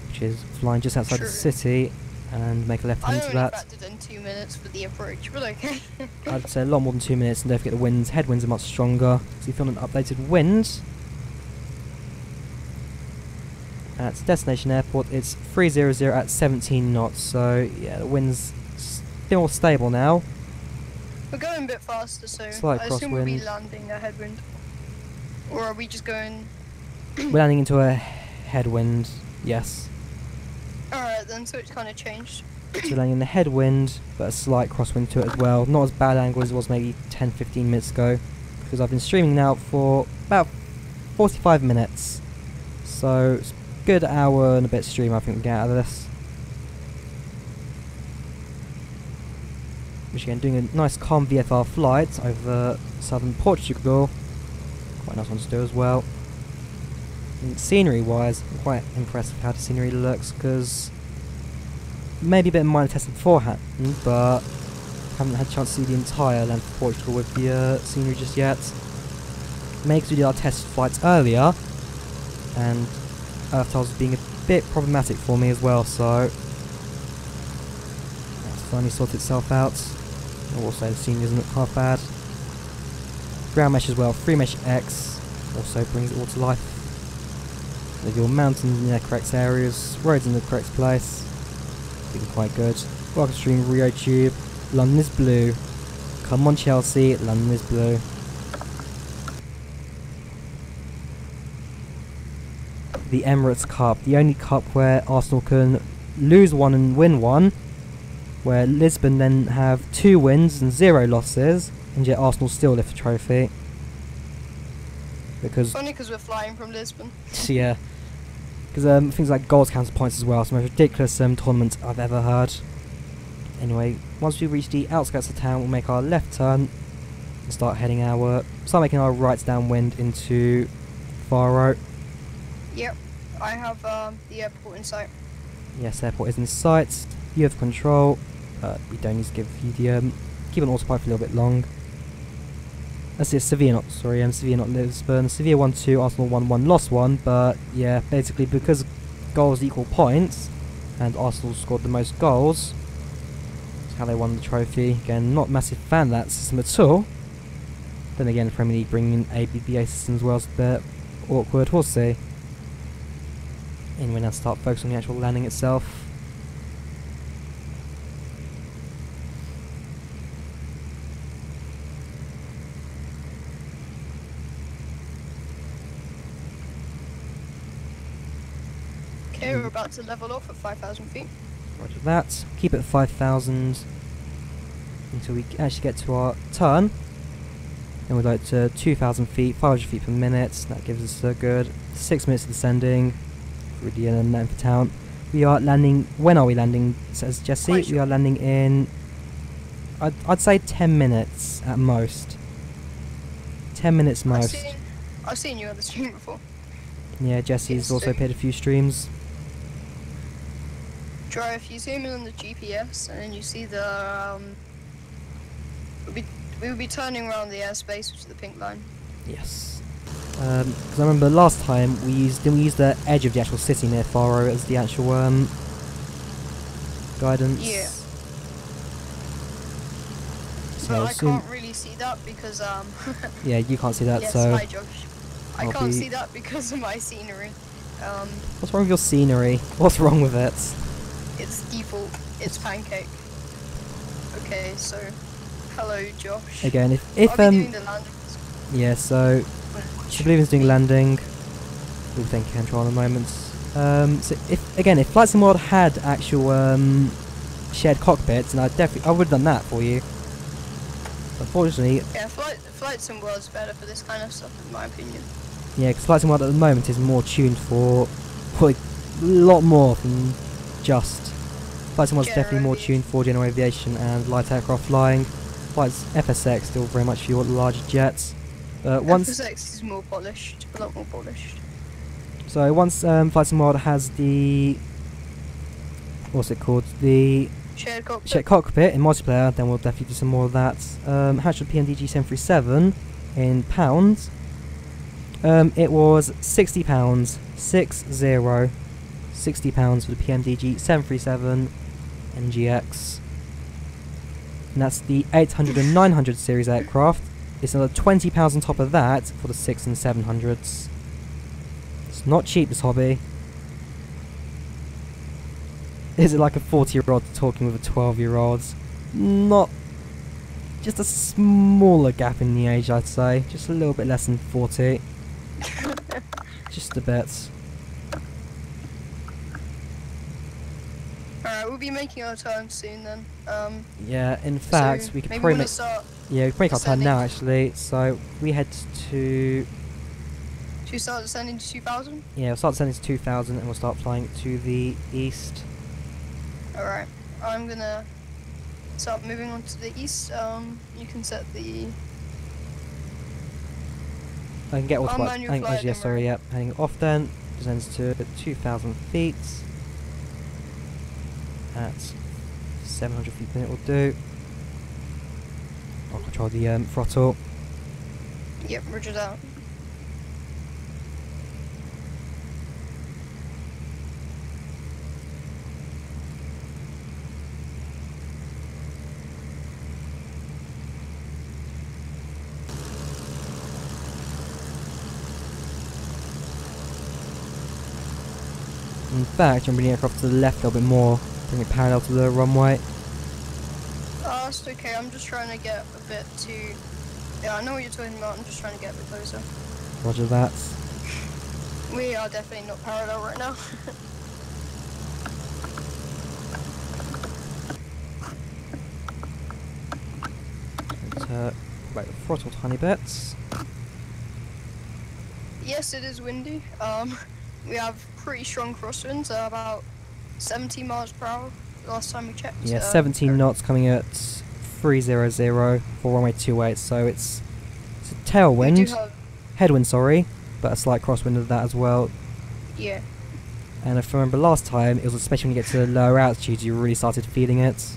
which is flying just outside the city and make a left hand to that. I only factored in 2 minutes for the approach, but okay. I'd say a lot more than 2 minutes, and don't forget the winds. Headwinds are much stronger. So if you want an updated wind, at destination airport it's 300 at 17 knots, so yeah, the wind's still more stable now. We're going a bit faster, so Slight I assume we'll be crosswind. landing a headwind. Or are we just going... We're landing into a headwind, yes. Alright then, so it's kind of changed. So we're landing in the headwind, but a slight crosswind to it as well. Not as bad angle as it was maybe 10-15 minutes ago, because I've been streaming now for about 45 minutes. So it's a good hour and a bit stream I think we get out of this. Which again, doing a nice calm VFR flight over southern Portugal. Quite a nice one to do as well. And scenery wise, I'm quite impressed with how the scenery looks, because maybe a bit of minor testing beforehand, but haven't had a chance to see the entire length of Portugal with the scenery just yet. Maybe because we did our test flights earlier, and Earth tiles being a bit problematic for me as well, so that's finally sorted itself out. Also, the scenery doesn't look half bad. Ground mesh as well, free mesh X also brings it all to life. With your mountains in their correct areas, roads in the correct place. Looking quite good. Welcome stream Rio Tube. London is blue. Come on Chelsea, London is blue. The Emirates Cup, the only cup where Arsenal can lose one and win one, where Lisbon then have 2 wins and 0 losses, and yet Arsenal still lift the trophy. Because Only because we're flying from Lisbon. yeah, because things like goals count as points as well. It's the most ridiculous tournament I've ever heard. Anyway, once we reach the outskirts of town, we'll make our left turn and start making our right downwind into Faro. Yep, I have the airport in sight. Yes, airport is in sight. You have control. We don't need to give you the keep on autopilot for a little bit long. That's it, Sevilla not Lisbon. Sevilla 1-2, Arsenal 1-1, lost 1, but yeah, basically because goals equal points, and Arsenal scored the most goals, that's how they won the trophy. Again, not a massive fan of that system at all. Then again, the Premier League bringing in ABBA system as well is a bit awkward, we'll see. Anyway, now start focusing on the actual landing itself. Okay, we're about to level off at 5,000 feet. Roger that. Keep it at 5,000 until we actually get to our turn. Then we'd like to 2,000 feet, 500 feet per minute. That gives us a good 6 minutes of descending. Really known for town. We are landing. When are we landing? Says Jesse. We are landing in. I'd say 10 minutes at most. 10 minutes most. I've seen you on the stream before. Yeah, Jesse's also appeared a few streams. Try if you zoom in on the GPS and then you see the we'll be turning around the airspace, which is the pink line. Yes. Because I remember last time we used the edge of the actual city near Faro as the actual guidance. Yeah. So But I can't really see that because yeah, you can't see that. yes, so hi Josh. I can't see that because of my scenery. What's wrong with your scenery? What's wrong with it? It's default. It's pancake. Okay, so hello Josh. Again, if I'll be doing the landings. yeah, so Sublivion's doing landing. We'll take control in a moment. So if Flight Sim World had actual shared cockpits, and I would have done that for you. Unfortunately, Yeah, Flight Sim World's better for this kind of stuff, in my opinion. yeah, because Flight Sim World at the moment is more tuned for a lot more than just. Flight Sim World's definitely more tuned for general aviation and light aircraft flying. Flight's FSX still very much for your larger jets. Once FSX is more polished, a lot more polished. So once Flight Sim World has the what's it called? The Shared cockpit. Shared cockpit in multiplayer, then we'll definitely do some more of that. How much for the PMDG 737 in pounds? It was £60. £60 for the PMDG 737 NGX. And that's the 800 and 900 series aircraft. It's another £20 on top of that for the 6 and 700s. It's not cheap, this hobby. Is it like a 40-year-old talking with a 12-year-old? Not. Just a smaller gap in the age, I'd say. Just a little bit less than 40. Just a bit. Alright, we'll be making our turn soon then. Yeah, in fact, so we could maybe probably we'll make. start Yeah, we can make our turn descending. now, actually. So we head to. Should we start descending to 2000? Yeah, we'll start descending to 2000 and we'll start flying to the east. Alright, I'm gonna start moving on to the east. You can set the. I can get I'll autopilot. manual fly it Yeah, then, sorry, right? yeah. Heading off then. Descends to 2,000 feet. At 700 feet per minute will do. I'll control the throttle. Yep, roger that. In fact, I'm bringing the aircraft to the left a little bit more. Bring it parallel to the runway. That's okay, I'm just trying to get a bit too. Yeah, I know what you're talking about, I'm just trying to get a bit closer. Roger that. We are definitely not parallel right now. And, right, the throttle tiny bits. Yes, it is windy. We have pretty strong crosswinds, about 70 miles per hour last time we checked. Yeah, 17 knots coming at 300 for runway 28, so it's a We do tailwind, have, headwind, sorry, but a slight crosswind of that as well. yeah. And if I remember last time, it was especially when you get to lower altitudes, you really started feeling it.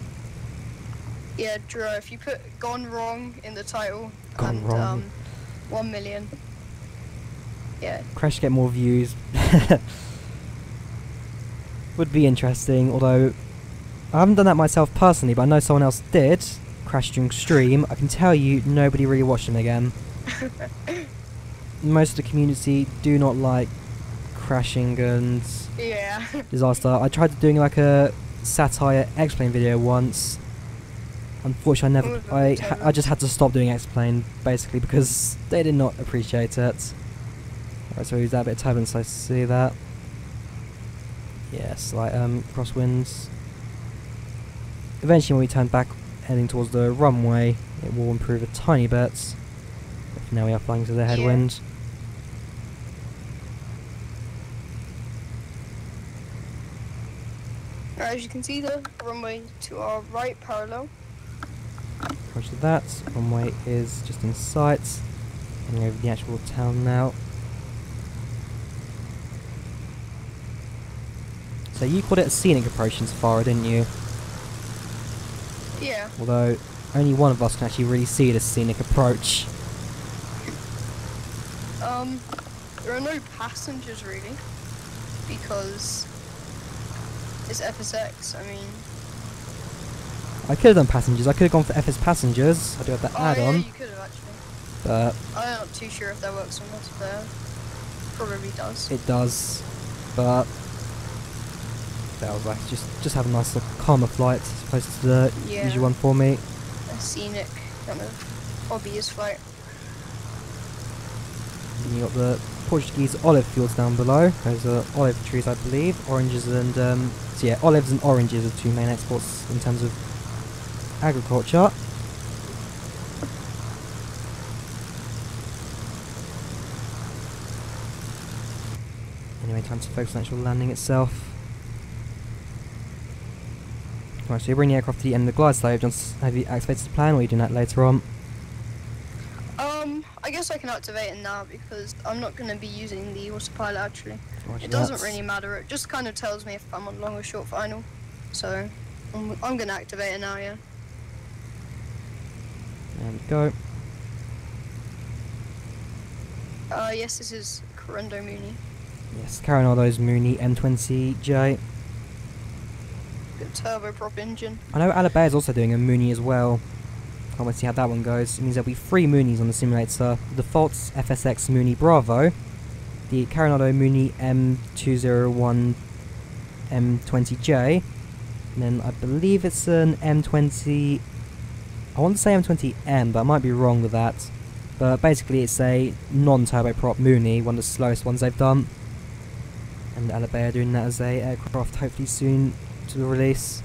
Yeah, Drew, if you put "gone wrong" in the title Gone and wrong. 1 million, yeah, Crash to get more views. Would be interesting, although I haven't done that myself personally, but I know someone else did. Crash during stream. I can tell you, nobody really watched him again. Most of the community do not like crashing and yeah. disaster. I tried doing like a satire X-Plane video once. Unfortunately, I just had to stop doing X-Plane basically because they did not appreciate it. Alright, so we use that bit of turbulence, so I see that. Yes, like crosswinds. Eventually when we turn back heading towards the runway, it will improve a tiny bit. But for now we are flying to the headwind. As you can see, the runway to our right parallel. Roger that. Runway is just in sight. Heading over the actual town now. So you called it a scenic approach in Faro, didn't you? Yeah. Although only one of us can actually really see the scenic approach. There are no passengers really, because it's FSX. I mean, I could have done passengers. I could have gone for FS passengers. I do have that yeah, add-on, you could have actually. but I'm not too sure if that works on multiplayer. Probably does. it does. But that was like just have a nice little calmer flight as opposed to the Yeah. usual one for me. A scenic kind of hobbyist flight. And you got the Portuguese olive fields down below. Those are olive trees, I believe. Oranges and so yeah, olives and oranges are two main exports in terms of agriculture. Anyway, time to focus on the actual landing itself. Right, so you bring the aircraft to the end of the glide slope. Have you activated the plan, or are you doing that later on? I guess I can activate it now because I'm not going to be using the autopilot actually. Roger It doesn't that. really matter. It just kind of tells me if I'm on long or short final. So I'm gonna activate it now, yeah. And go. Yes, this is Correndo Mooney. Yes, Coronado's Mooney M20J. Good turboprop engine. I know Alabama is also doing a Mooney as well. Can't wait to see how that one goes. It means there'll be 3 Moonies on the simulator. The default's FSX Mooney Bravo, the Coronado Mooney M201 M20J, and then I believe it's an M20... I want to say M20M, but I might be wrong with that. But basically it's a non-turboprop Mooney, one of the slowest ones they've done. And Alabama doing that as a aircraft hopefully soon to the release.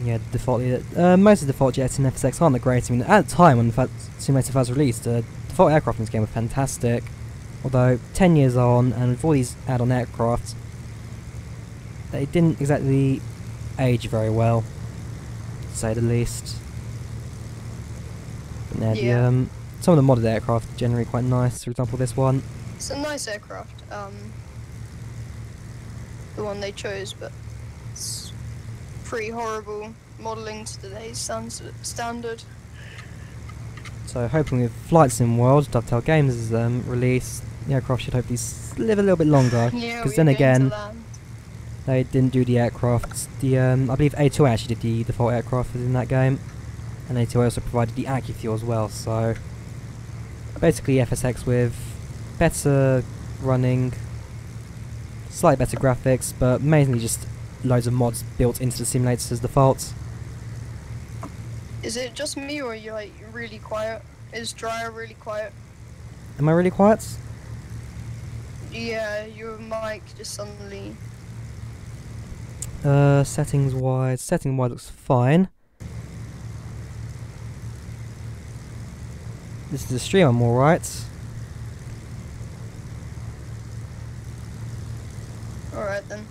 Yeah, most of the default jets in FSX aren't the greatest. I mean, at the time when the simulator first released, default aircraft in this game were fantastic. Although 10 years on, and with all these add-on aircraft, they didn't exactly age very well, to say the least. But yeah, some of the modded aircraft are generally quite nice. For example, this one. It's a nice aircraft. The one they chose, but it's pretty horrible modelling to today's standard. So hoping with Flight Sim World, Dovetail Games is released, the aircraft should hopefully live a little bit longer. Yeah, because then again, they didn't do the aircraft. I believe A2A actually did the default aircraft within that game, and A2A also provided the AccuFuel as well. So basically FSX with better running, slightly better graphics, but mainly just loads of mods built into the simulators as default. Is it just me, or are you like really quiet? Is Dryer really quiet? Am I really quiet? Yeah, your mic just suddenly... Setting wise looks fine. This is a stream, I'm alright. Alright then.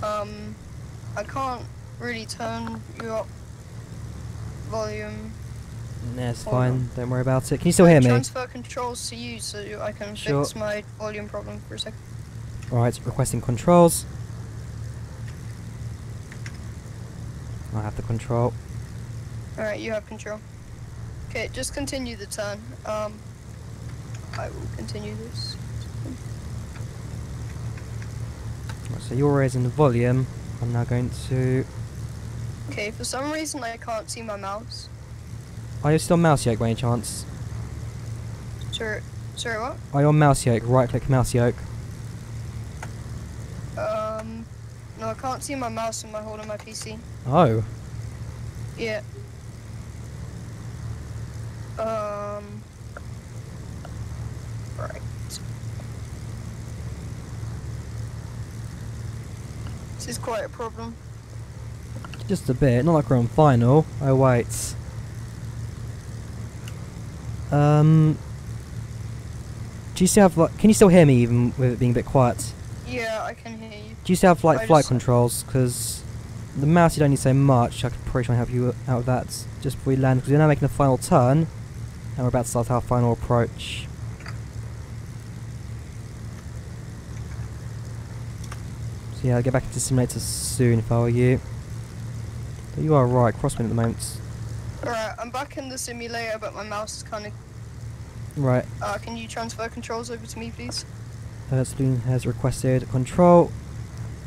I can't really turn you up volume. Nah, it's fine, don't worry about it. Can you still hear me? Transfer controls to you so I can fix my volume problem for a second. Right, requesting controls. I have the control. Alright, you have control. Okay, just continue the turn. I will continue this. Right, so you're raising the volume. I'm now going to... Okay, for some reason I can't see my mouse. Are you still mouse yoke by any chance? Sorry, what? Are you on mouse yoke? Right click mouse yoke. No, I can't see my mouse when I hold on my PC. Oh. Yeah. Right. This is quite a problem. Just a bit, not like we're on final. Oh wait. Do you still have like? Can you still hear me even with it being a bit quiet? Yeah, I can hear you. Do you still have like flight controls? Because the mouse you don't need so much. I could probably try and help you out with that just before we land. Because we're now making a final turn, and we're about to start our final approach. So yeah, I'll get back into the simulator soon if I were you. But you are right, crosswind at the moment. Alright, I'm back in the simulator, but my mouse is kind of... Right. Can you transfer controls over to me, please? Saloon has requested control.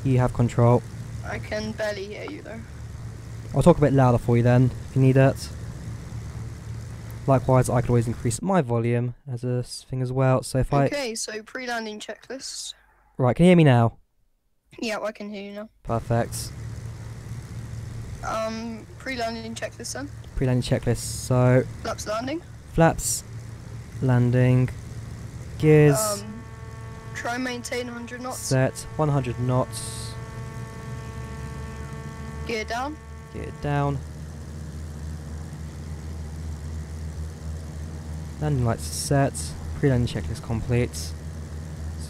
You have control. I can barely hear you though. I'll talk a bit louder for you then, if you need it. Likewise, I could always increase my volume as a thing as well. So if Okay, so pre-landing checklist. Right, can you hear me now? Yeah, I can hear you now. Perfect. Pre-landing checklist then. Pre-landing checklist. So Flaps landing. flaps, landing, gears. Try and maintain 100 knots. Set 100 knots. Gear down. Gear down. Landing lights set. Pre-landing checklist complete.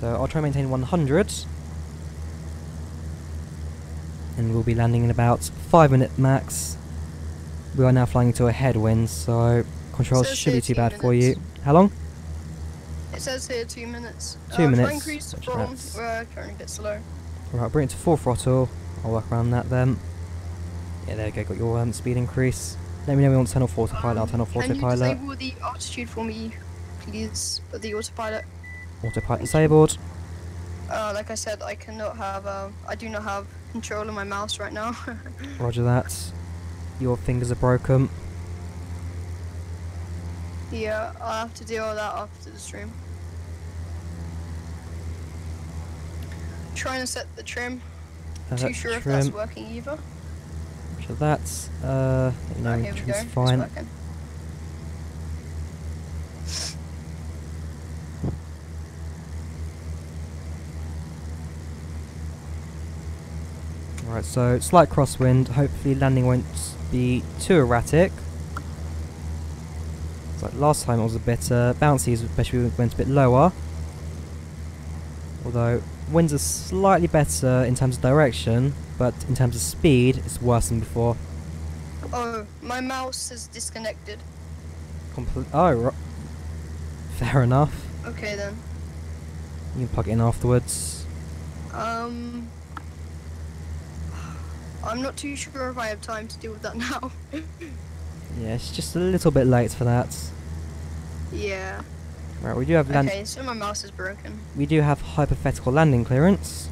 So I'll try and maintain 100. And we'll be landing in about 5 minutes max. We are now flying into a headwind, so controls should be too bad for you. How long? It says here 2 minutes. 2 minutes. Try increase the throttle. We're currently a bit slow. Alright, bring it to full throttle. I'll work around that then. Yeah, there you go, got your speed increase. Let me know when you want to turn off autopilot, I'll turn off autopilot. Can you disable the altitude for me, please? The autopilot. Autopilot disabled. Like I said, I cannot have, I do not have control of my mouse right now. Roger that. Your fingers are broken. Yeah, I'll have to deal with that after the stream. Trying to set the trim. Too sure if that's working either. So that's no, here we go. trim's fine. It's working. Right, so slight crosswind. Hopefully landing won't be too erratic. It's like last time it was a bit bouncy, especially when it went a bit lower. Although winds are slightly better in terms of direction, but in terms of speed, it's worse than before. Oh, my mouse is disconnected. Fair enough. Okay then. You can plug it in afterwards. I'm not too sure if I have time to deal with that now. Yeah, it's just a little bit late for that. Yeah. Right, we do have land. Okay, so my mouse is broken. We do have hypothetical landing clearance.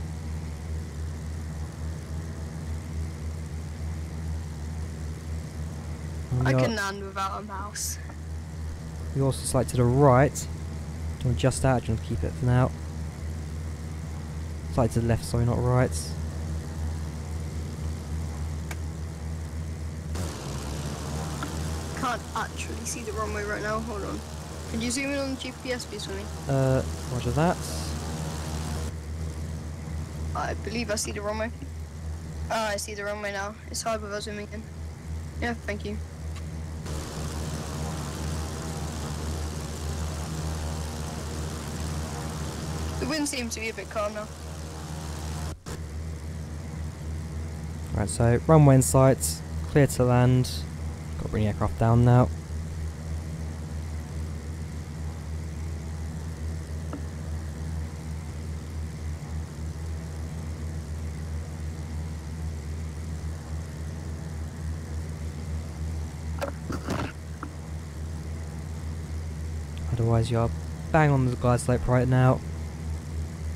I can land without a mouse. We also slide to the right. Do you want to adjust that? Or do you want to keep it for now? Slide to the left, sorry, not right. Can't actually see the runway right now. Hold on. Can you zoom in on the GPS please for me? Roger that. I believe I see the runway. I see the runway now. It's hard without zooming in. Yeah, thank you. The wind seems to be a bit calm now. Right, so runway in sight, clear to land. Got to bring the aircraft down now. Otherwise, you're bang on the glide slope right now.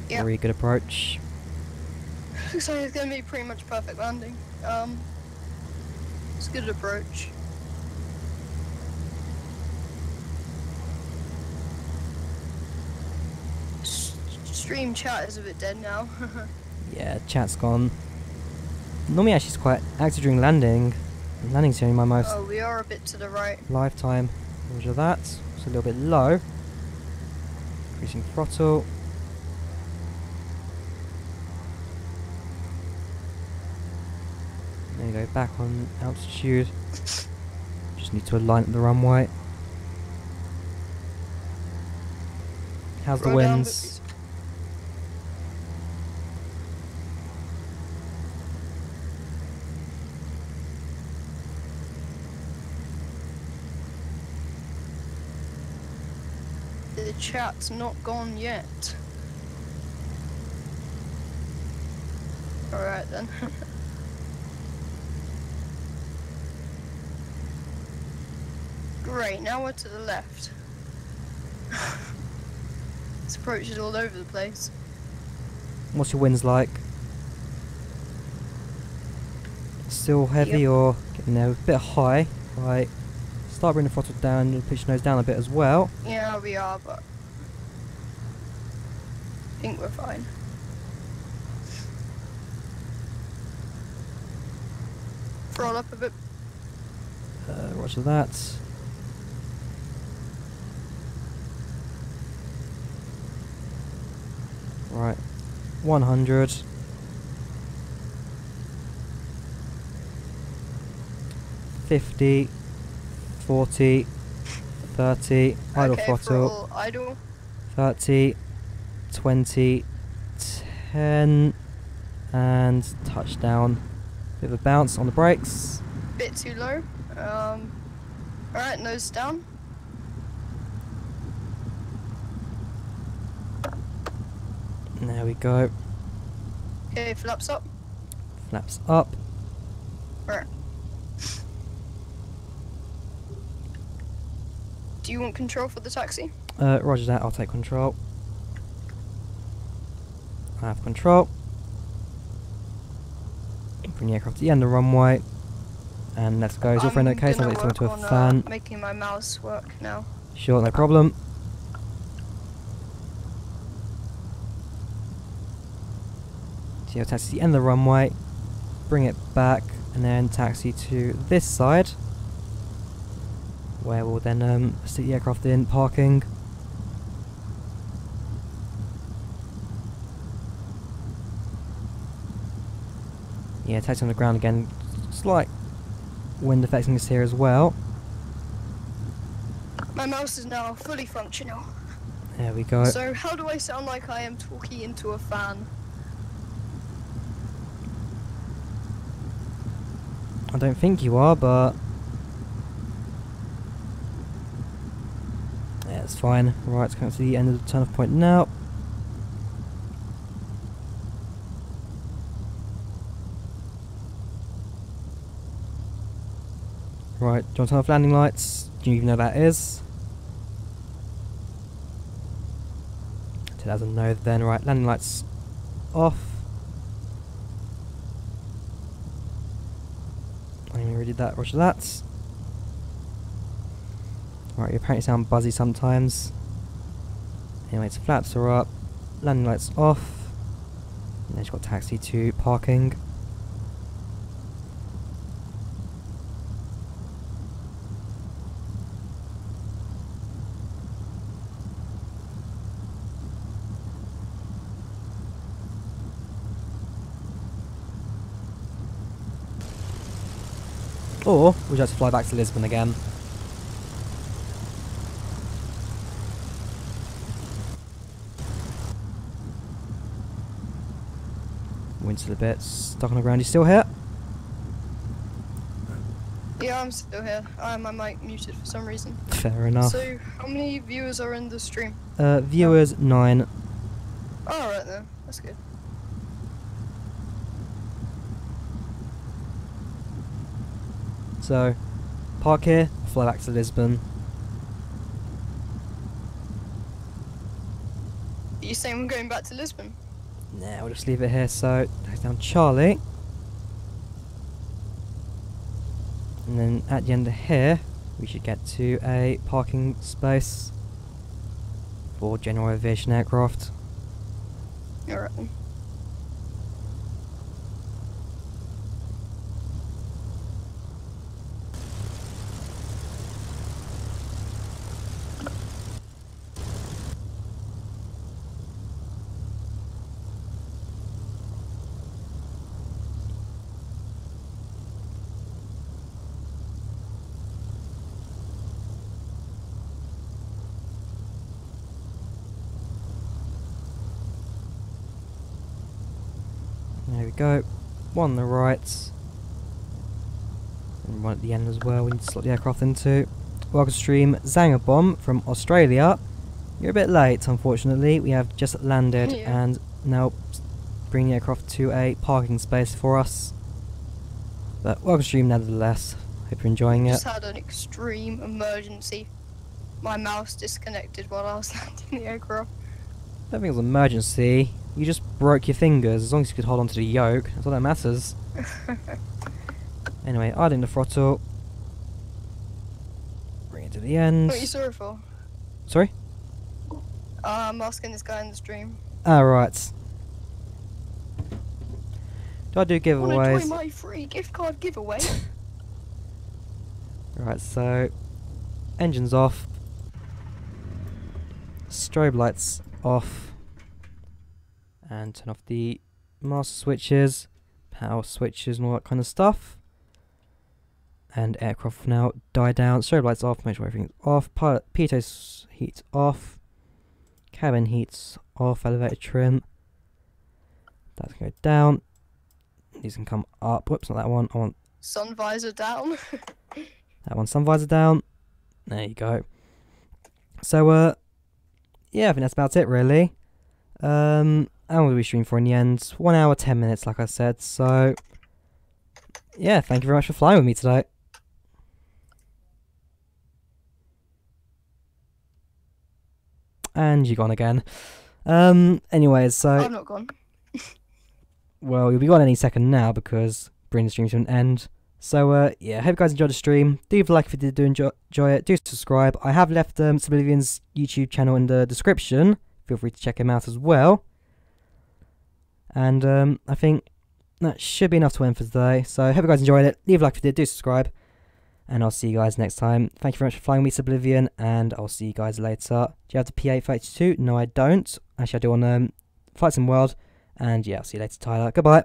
Yep. Very good approach. Looks like it's going to be pretty much perfect landing. It's a good approach. Stream chat is a bit dead now. Yeah, chat's gone. Normally actually it's quite active during landing. Landing's only my most Oh, we are a bit to the right. lifetime. Roger that. It's a little bit low. Increasing throttle. There you go, back on altitude. Just need to align at the runway. How's the winds? The chat's not gone yet. Alright then. Great, now we're to the left. This approach is all over the place. What's your winds like? Still heavy or getting there a bit high? Right. Start bringing the throttle down and push your nose down a bit as well. Yeah, we are, but I think we're fine. Throttle up a bit. Roger that. Right, 100. 50, 40, 30, idle Okay, throttle, throttle idle. 30, 20, 10, and touchdown. Bit of a bounce on the brakes. Bit too low. Alright, nose down. There we go. Okay, flaps up. Flaps up. Right. Do you want control for the taxi? Roger that, I'll take control. I have control. Bring the aircraft to the end of the runway. And let's go. Is your friend okay? Sounds like he's talking to a fan. Making my mouse work now. Sure, no problem. So you'll taxi to the end of the runway, bring it back, and then taxi to this side, where we'll then stick the aircraft in parking. Yeah, taxi on the ground again. Slight wind affecting us here as well. My mouse is now fully functional. There we go. So how do I sound like I am talking into a fan? I don't think you are, but yeah, it's fine. Right, it's coming to the end of the turn-off point now. Right, do you want to turn off landing lights? Do you even know what that is? It doesn't know then. Right, landing lights off. I already did that, roger that. Right, you apparently sound buzzy sometimes. Anyway, its flaps are up, landing lights off. And then you've got taxi to parking. Or would you like to fly back to Lisbon again? Wind's a bit stuck on the ground. You still here? Yeah, I'm still here. I have my mic muted for some reason. Fair enough. So, how many viewers are in the stream? Viewers 9. Alright then, that's good. So, park here, fly back to Lisbon. Are you saying we're going back to Lisbon? Nah, we'll just leave it here. So, takes down Charlie. And then at the end of here, we should get to a parking space for general aviation aircraft. Alright then. There we go. One on the right. And one at the end as well. We need to slot the aircraft into. Welcome stream Zanger Bomb from Australia. You're a bit late, unfortunately. We have just landed and now bringing the aircraft to a parking space for us. But welcome stream nevertheless. Hope you're enjoying it. Just had an extreme emergency. My mouse disconnected while I was landing the aircraft. I don't think it was an emergency. You just broke your fingers. As long as you could hold on to the yoke, that's all that matters. Anyway, idling the throttle. Bring it to the end. What are you sorry for? Sorry? I'm asking this guy in the stream. Ah, right. Do I do Wanna giveaways? join my free gift card giveaway? Right, so engines off. Strobe lights off. And turn off the master switches, power switches and all that kind of stuff. And aircraft will now die down. Strobe lights off, make sure everything's off. Pilot pitot heat off. cabin heats off, elevator trim. That's going to go down. These can come up. Whoops, not that one. I want sun visor down. that one, sun visor down. There you go. So, yeah, I think that's about it, really. How long will we stream for in the end? 1 hour, 10 minutes, like I said. So, yeah, thank you very much for flying with me today. And you're gone again. Anyways, so... I'm not gone. Well, you'll be gone any second now because bringing the stream to an end. So, yeah, hope you guys enjoyed the stream. Do leave a like if you did enjoy it. Do subscribe. I have left Sublivion's YouTube channel in the description. Feel free to check him out as well. And I think that should be enough to end for today. So, hope you guys enjoyed it. Leave a like if you did. Do subscribe. And I'll see you guys next time. Thank you very much for flying with me, Sublivion. And I'll see you guys later. Do you have the P832? No, I don't. Actually, I do on Flight Sim World. And yeah, I'll see you later, Tyler. Goodbye.